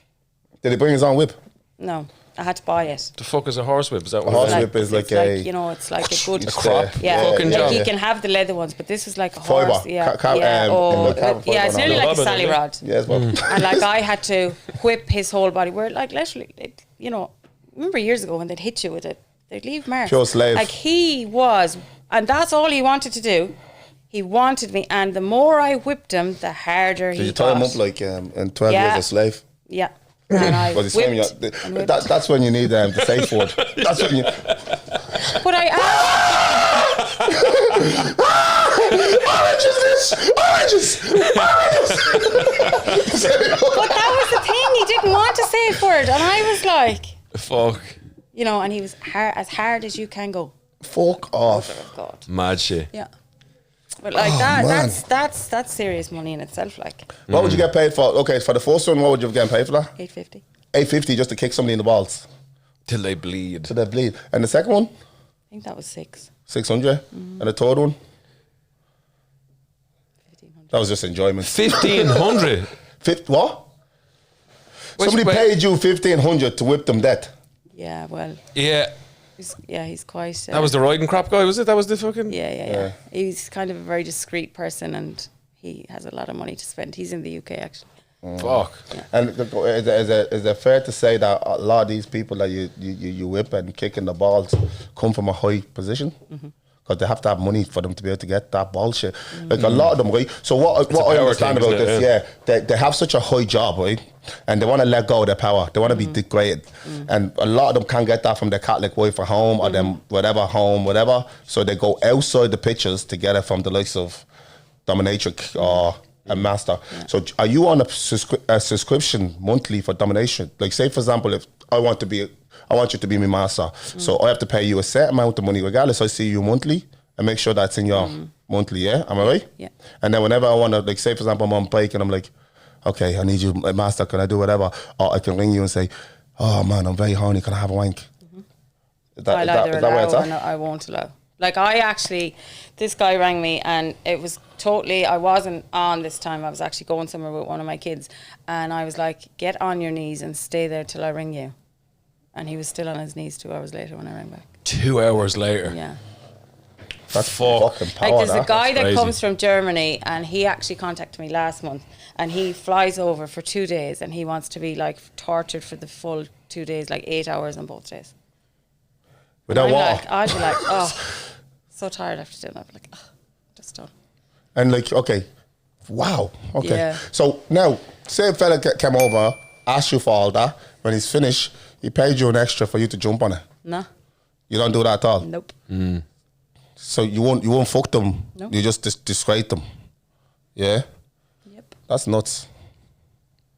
Did he bring his own whip? No, I had to buy it. The fuck is a horsewhip? Is that A what horse it is? whip is like it's a. you know, it's like a good It's crop. Yeah, Fucking like job. he can have the leather ones, but this is like a Fibre. horse. Yeah, In the carbon yeah, fibre it's and nearly all like a that. sally rod. Yes, well. And like I had to whip his whole body. Where like literally, you know, remember years ago when they'd hit you with it, they'd leave marks. Pure slave. Like he was, and that's all he wanted to do. He wanted me, and the more I whipped him, the harder Did he you tie him got. up like in 12 Yeah. years a slave? Yeah. And I Was he saying whipped and whipped. that's when you need the safe word. That's when you. But I Oranges! But that was the thing. He didn't want to say a word, and I was like, Fuck. you know, and he was as hard as you can go. Fuck off. Oh God. Mad shit. Yeah. But like man. that's serious money in itself. Like What would you get paid for? Okay, for the first one, what would you get paid for that? $8.50. $8.50 just to kick somebody in the balls Till they bleed. to they bleed. And the second one, I think that was $600. $600. And the third one, $1,500. that was just enjoyment. 1,500. What? Wait, Somebody wait. paid you $1,500 to whip them dead. Yeah. Well. Yeah. He's quite. That was the riding crap guy, was it? That was the fucking. Yeah. He's kind of a very discreet person, and he has a lot of money to spend. He's in the UK actually. Fuck. And is it fair to say that a lot of these people that you whip and kick in the balls come from a high position? Because they have to have money for them to be able to get that bullshit. Like a lot of them, right? So what I power understand thing, about isn't this, it? they have such a high job, right? And they want to let go of their power. They want to be degraded. And a lot of them can't get that from their Catholic wife at home or them whatever. So they go outside the pictures to get it from the likes of dominatrix or a master. So are you on a subscription monthly for domination? Like say for example, if I want you to be my master, so I have to pay you a set amount of money regardless. I see you monthly and make sure that's in your monthly. Yeah, am I right? Yeah. And then whenever I want to, like say for example, I'm on break and I'm like, okay, I need you, master. Can I do whatever? Or I can ring you and say, oh man, I'm very horny. Can I have a wank? Is I'll that either where it's allow or at? no, I won't allow. Like this guy rang me, and it was totally, I wasn't on this time. I was actually going somewhere with one of my kids, and I was like, get on your knees and stay there till I ring you. And he was still on his knees 2 hours later when I rang back. 2 hours later. Yeah. That's Fuck. fucking power. Like there's a guy That's that crazy. comes from Germany, and he actually contacted me last month, and he flies over for 2 days, and he wants to be like tortured for the full 2 days, like 8 hours on both days. Without I'm water. like, I'd be like, oh, so tired after doing that. I'd be like, oh, just done. And like, okay, wow, okay. Yeah. So now, say a fella came over, asked you for all that. When he's finished, he paid you an extra for you to jump on it. No, You don't do that at all. nope. So you won't fuck them. No. You just disgrace them. Yeah, Yep. that's nuts.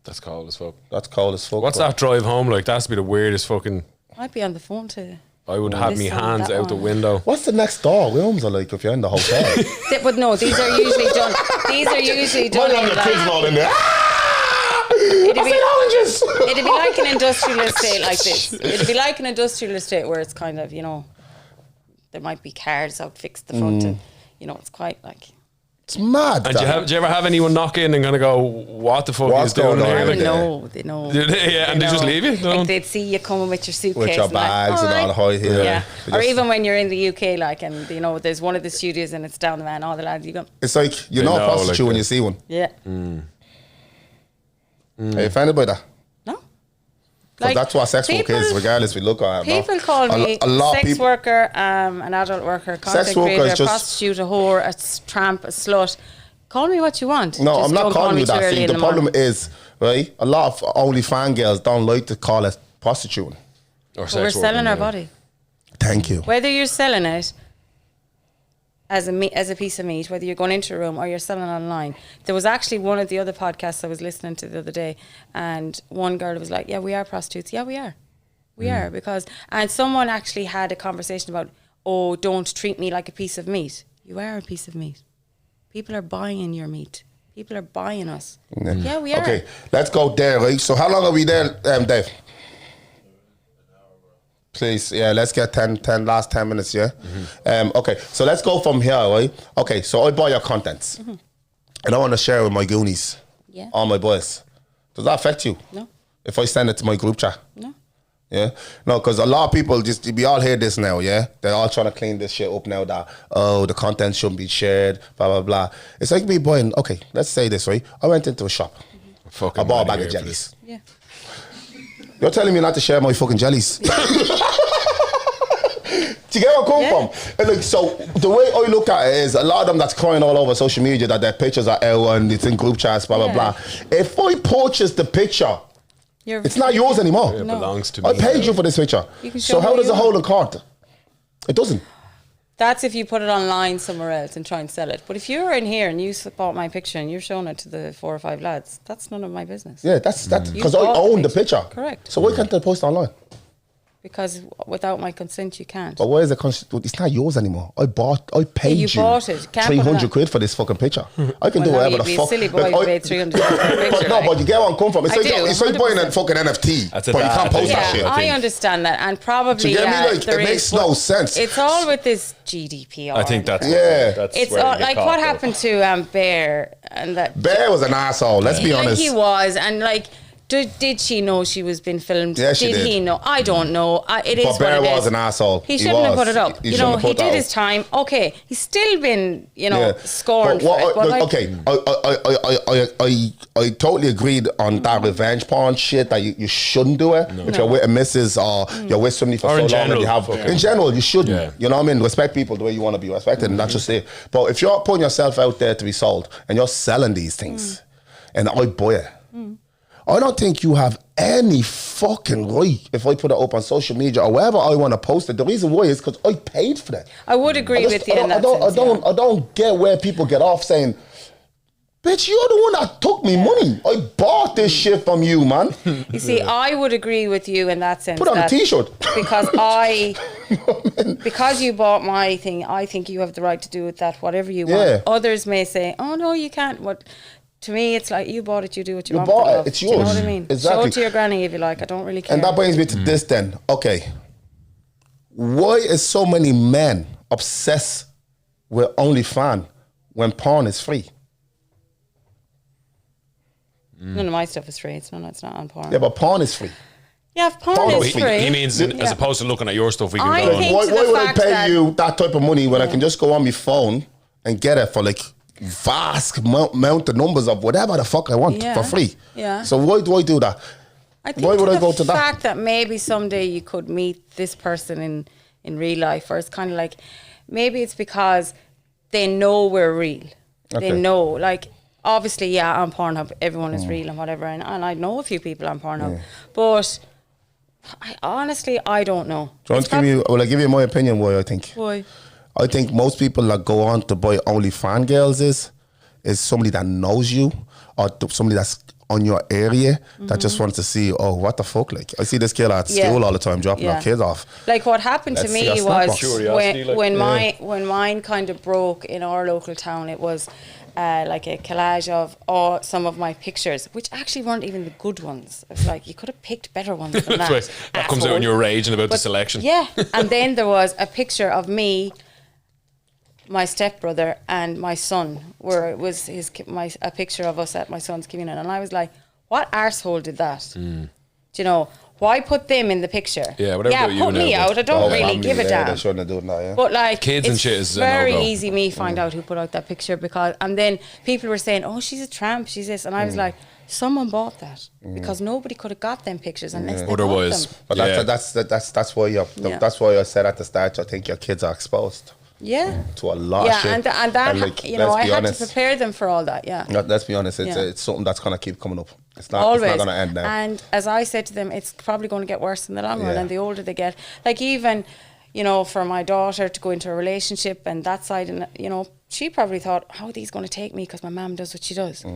That's cold as fuck. That's cold as fuck. What's bro. that drive home like? That has to be the weirdest fucking. I'd be on the phone to. I would have me Listen, hands that out the one. window. What's the next door? Rooms are like if you're in the hotel. But no, these are usually done. These are usually done. Might have in the like, kids all in there. oranges. It'd be like an industrial estate like this. It'd be like an industrial estate where it's kind of, there might be cars out fixed the front and, it's quite like... It's mad. And do you ever have anyone knock in and kind of go, what the fuck is doing here? Like, they know. And they just leave you? Like they'd see you coming with your suitcase. With your bags and all the high heel. Yeah. Or even when you're in the UK, like, and, there's one of the studios and it's down the man, all the lads, you go... It's like, a prostitute when you see one. Yeah. Are you offended by that? No. Like, that's what sex work is, regardless we look at it. People call me a sex worker, an adult worker, content creator, a prostitute, a whore, a tramp, a slut. Call me what you want. No, just I'm not calling you that. See, the problem morning. is, right, a lot of OnlyFans girls don't like to call it prostituting. Or we're selling our body. Thank you. Whether you're selling it as a piece of meat, whether you're going into a room or you're selling online. There was actually one of the other podcasts I was listening to the other day, and one girl was like, yeah, we are prostitutes. Yeah, we are. We are, and someone actually had a conversation about, oh, don't treat me like a piece of meat. You are a piece of meat. People are buying your meat. People are buying us. Yeah, we are. Okay, let's go there, right? So how long are we there, Dave? Please, yeah, let's get last 10 minutes, yeah? Okay, so let's go from here, right? Okay, so I buy your contents. And I want to share it with my goonies. Yeah. All my boys. Does that affect you? No. If I send it to my group chat? No. Yeah? No, because a lot of people we all hear this now, yeah? They're all trying to clean this shit up now that, the content shouldn't be shared, blah, blah, blah. It's like me buying, okay, let's say this, right? I went into a shop. I bought a bag of jellies. Yeah. You're telling me not to share my fucking jellies. Do you get where I come from? And like, so the way I look at it is a lot of them that's crying all over social media that their pictures are out and it's in group chats, blah, blah, blah. If I purchase the picture, it's not yours anymore. It belongs to me. I paid you for this picture. So how does it hold in court? It doesn't. That's if you put it online somewhere else and try and sell it. But if you're in here and you bought my picture and you're showing it to the 4 or 5 lads, that's none of my business. Yeah, that's because I own the picture. Correct. So why can't I post online? Because without my consent, you can't. But why is it? It's not yours anymore. I paid you. You bought it. 300 quid for this fucking picture. I can do whatever the fuck. Silly boy who paid 300 for a picture. But you get where I'm coming from. It's like buying a fucking NFT, but you can't post that shit. I understand that, and probably. Do you get me? Like, it makes no sense. It's all with this GDPR. I think that's it's all, like what happened to Bear and that. Bear was an asshole. Let's be honest. He was, and like. Did she know she was being filmed? Yeah, she did. He know? I don't know. It is but Bear what it is. was an asshole. He shouldn't have put it up. He did his time. Okay, he's still been, scorned for it. I totally agreed on that revenge porn shit that you shouldn't do it. If you're with a missus or you're with somebody for so long and you have... In general, you shouldn't. Yeah. You know what I mean? Respect people the way you want to be respected and that's just it. But if you're putting yourself out there to be sold and you're selling these things and I buy it, I don't think you have any fucking right if I put it up on social media or wherever I want to post it. The reason why is because I paid for that. I would agree with you in that sense. I don't get where people get off saying, bitch, you're the one that took me money. I bought this shit from you, man. You see, I would agree with you in that sense. Put on a t-shirt. Because because you bought my thing, I think you have the right to do with that whatever you want. Others may say, oh no, you can't. What? To me, it's like you bought it, you do what you want. You bought it, it's yours. Do you know what I mean? Exactly. Show it to your granny if you like. I don't really care. And that brings me to this then. Okay. Why is so many men obsessed with OnlyFans when porn is free? None of my stuff is free. It's not on porn. Yeah, but porn is free. Yeah, if porn is free. He means as opposed to looking at your stuff, we can go on. Why would I pay you that type of money when I can just go on my phone and get it for like vast amount of numbers of whatever the fuck I want for free? Yeah. So why do I do that? I think why would I go to that? The fact that maybe someday you could meet this person in real life, or it's kind of like, maybe it's because they know we're real. Okay. They know, like, obviously, on Pornhub, everyone is real and whatever, and I know a few people on Pornhub, but I don't know. Do you want to give you my opinion why I think? Why? I think most people that go on to buy OnlyFans girls is somebody that knows you or somebody that's on your area that just wants to see, oh, what the fuck? Like, I see this kid at school all the time dropping our kids off. Like, what happened to me was when mine kind of broke in our local town, it was like a collage of all some of my pictures, which actually weren't even the good ones. I was like, you could have picked better ones than that. That comes out in your rage and about the selection. Yeah, and then there was a picture of me, my stepbrother, and my son, where it was a picture of us at my son's communion, and I was like, what arsehole did that? Do you know? Why put them in the picture? Yeah, whatever about you put me now, out. I don't really give a damn. They shouldn't have done that, yeah. But like, Kids it's and shit is very a no-go. easy me find out who put out that picture, because, and then people were saying, oh, she's a tramp, she's this, and I was like, someone bought that because nobody could have got them pictures unless they Otherwise, bought them. But that's why that's why I said at the start, I think your kids are exposed. Yeah. To a lot of shit. and that, like, you know, I had honest, to prepare them for all that, yeah. Let's be honest, it's something that's going to keep coming up. It's not Always. It's not going to end now. And as I said to them, it's probably going to get worse in the long run, Yeah. and the older they get. Like, even, you know, for my daughter to go into a relationship and that side, and, you know, she probably thought, how are these going to take me because my mum does what she does?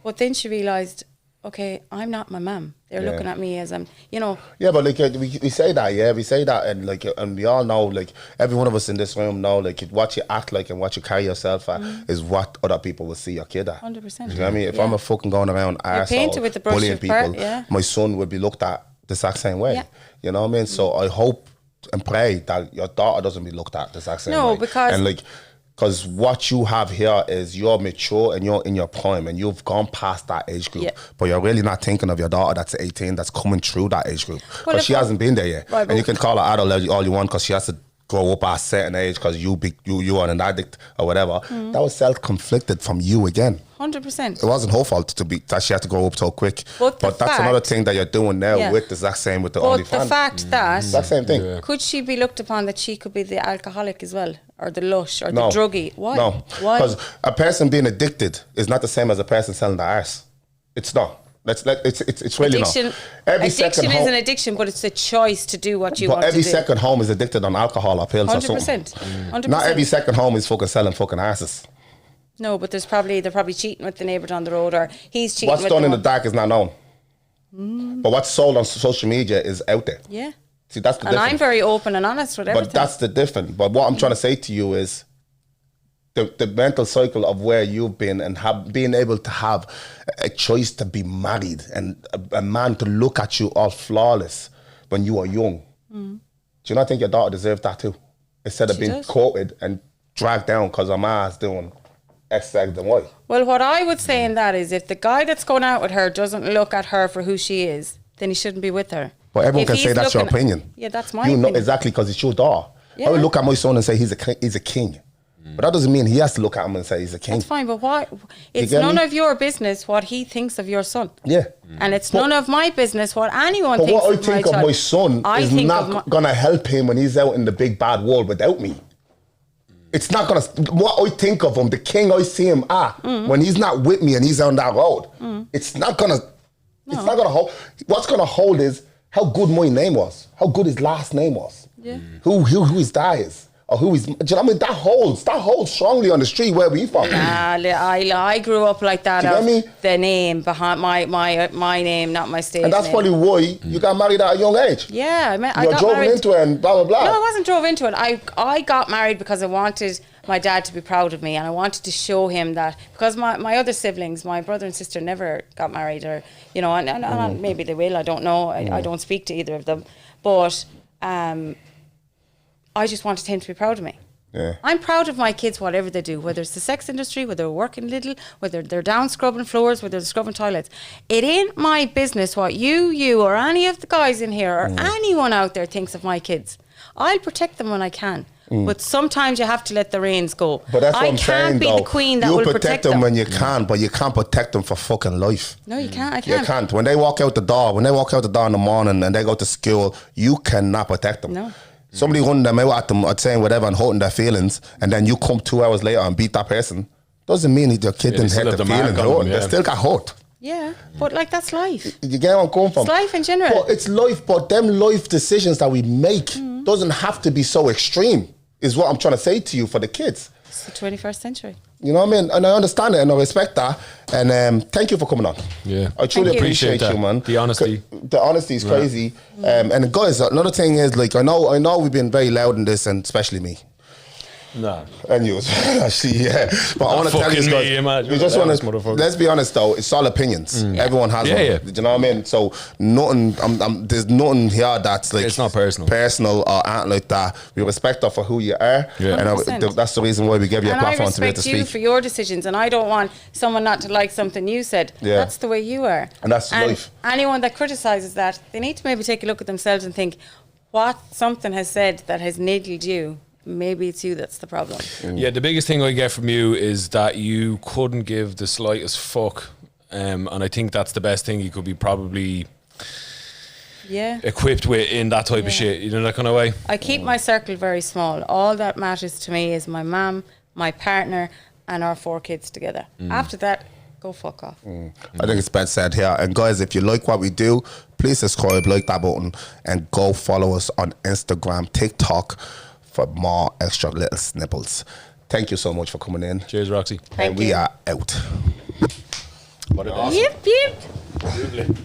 But then she realised, okay, I'm not my mum. They're looking at me as I'm, you know. Yeah, but like we say that, we say that, and like, and we all know, like, every one of us in this room know, like, what you act like and what you carry yourself at is what other people will see your kid at. 100%. You know what I mean? If I'm a fucking going around painted with the arsehole brush bullying of people, my son would be looked at the exact same way. Yeah. You know what I mean? So I hope and pray that your daughter doesn't be looked at the exact same way. No, because... And like, because what you have here is you're mature and you're in your prime and you've gone past that age group. Yeah. But you're really not thinking of your daughter that's 18 that's coming through that age group. Because Well, she hasn't been there yet. Right, and you can call her adult all you want because she has to grow up at a certain age because you are an addict or whatever. That was self-conflicted from you again. 100%. It wasn't her fault that she had to grow up so quick. But that's another thing that you're doing now with the exact same with the OnlyFans. But the fact that... Exact same thing. Yeah. Could she be looked upon that she could be the alcoholic as well? Or the lush? Or the druggie? Why? No. Why? Because a person being addicted is not the same as a person selling their arse. It's not. It's really addiction, not. Addiction is an addiction, but it's a choice to do what you want to do. But every second home is addicted on alcohol or pills 100%. or something. 100%. Not every second home is fucking selling fucking asses. No, but they're probably cheating with the neighbour down the road, or he's cheating What's with done in the one. dark is not known. But what's sold on social media is out there. Yeah. See, that's the And difference. I'm very open and honest with everything. But that's the difference. But what I'm trying to say to you is the mental cycle of where you've been and being able to have a choice to be married and a man to look at you all flawless when you are young. Do you not think your daughter deserves that too? Instead of She being does. quoted and dragged down because her ma's doing X, X, and Y. Well, what I would say in that is, if the guy that's going out with her doesn't look at her for who she is, then he shouldn't be with her. But everyone If can say he's that's your looking- opinion. Yeah, that's my You opinion. know exactly because it's your daughter. Yeah. I would look at my son and say he's a king. But that doesn't mean he has to look at him and say he's a king. That's fine, but why? It's get none me? of your business what he thinks of your son. Yeah. And it's none of my business what anyone But thinks what I of my think of child. my son I is think of not going to help him when he's out in the big bad world without me. It's not going to... What I think of him, the king I see him at, when he's not with me and he's on that road, it's not going to... It's not going to hold... What's going to hold is how good my name was, how good his last name was, who his dad is, or who his... Do you know what I mean? That holds strongly on the street where we from. I grew up like that. Do you know what I mean? The name behind my name, not my stage And that's name. probably why you got married at a young age. Yeah, I You're got drove married. into it and blah, blah, blah. No, I wasn't drove into it. I got married because I wanted my dad to be proud of me, and I wanted to show him that, because my other siblings, my brother and sister, never got married, or, you know, and maybe they will, I don't know. I don't speak to either of them. But I just wanted him to be proud of me. Yeah. I'm proud of my kids, whatever they do, whether it's the sex industry, whether they're working little, whether they're down scrubbing floors, whether they're scrubbing toilets. It ain't my business what you or any of the guys in here or anyone out there thinks of my kids. I'll protect them when I can. But sometimes you have to let the reins go. But that's what I'm saying, I can't be though. the queen that you will protect them when you can, but you can't protect them for fucking life. No, you can't. I You can't. can't. When they walk out the door, in the morning and they go to school, you cannot protect them. No. Somebody running them out at them or saying whatever and hurting their feelings, and then you come 2 hours later and beat that person, doesn't mean that your kid didn't they still hurt the have the mark feelings. on them, They yeah. still got hurt. Yeah, but like that's life. You get where I'm coming from? It's life in general. But it's life, but them life decisions that we make doesn't have to be so extreme, is what I'm trying to say to you for the kids. It's the 21st century. You know what I mean? And I understand it and I respect that. And thank you for coming on. Yeah. I truly Thank you. appreciate Appreciate you, man. that. The honesty. The honesty is crazy. And guys, another thing is, like, I know we've been very loud in this, and especially me. Nah. And you, actually, yeah. But I want to tell you guys, we just want to. Let's be honest, though. It's all opinions. Everyone has one. Yeah. Do you know what I mean? So nothing. There's nothing here that's like it's not personal or anything like that. We respect her for who you are, and that's the reason why we give you a platform to be able to speak. I respect you for your decisions, and I don't want someone not to like something you said. Yeah. That's the way you are, and that's life. Anyone that criticises that, they need to maybe take a look at themselves and think, what something has said that has niggled you. Maybe it's you that's the problem. Yeah, the biggest thing I get from you is that you couldn't give the slightest fuck, and I think that's the best thing you could be probably equipped with in that type of shit. You know, that kind of way. I keep my circle very small. All that matters to me is my mum, my partner, and our 4 kids together. After that, go fuck off. I think it's best said here. And guys, if you like what we do, please subscribe, like that button, and go follow us on Instagram, TikTok, for more extra little snipples. Thank you so much for coming in. Cheers, Roxy. And we are out. Yip, yip.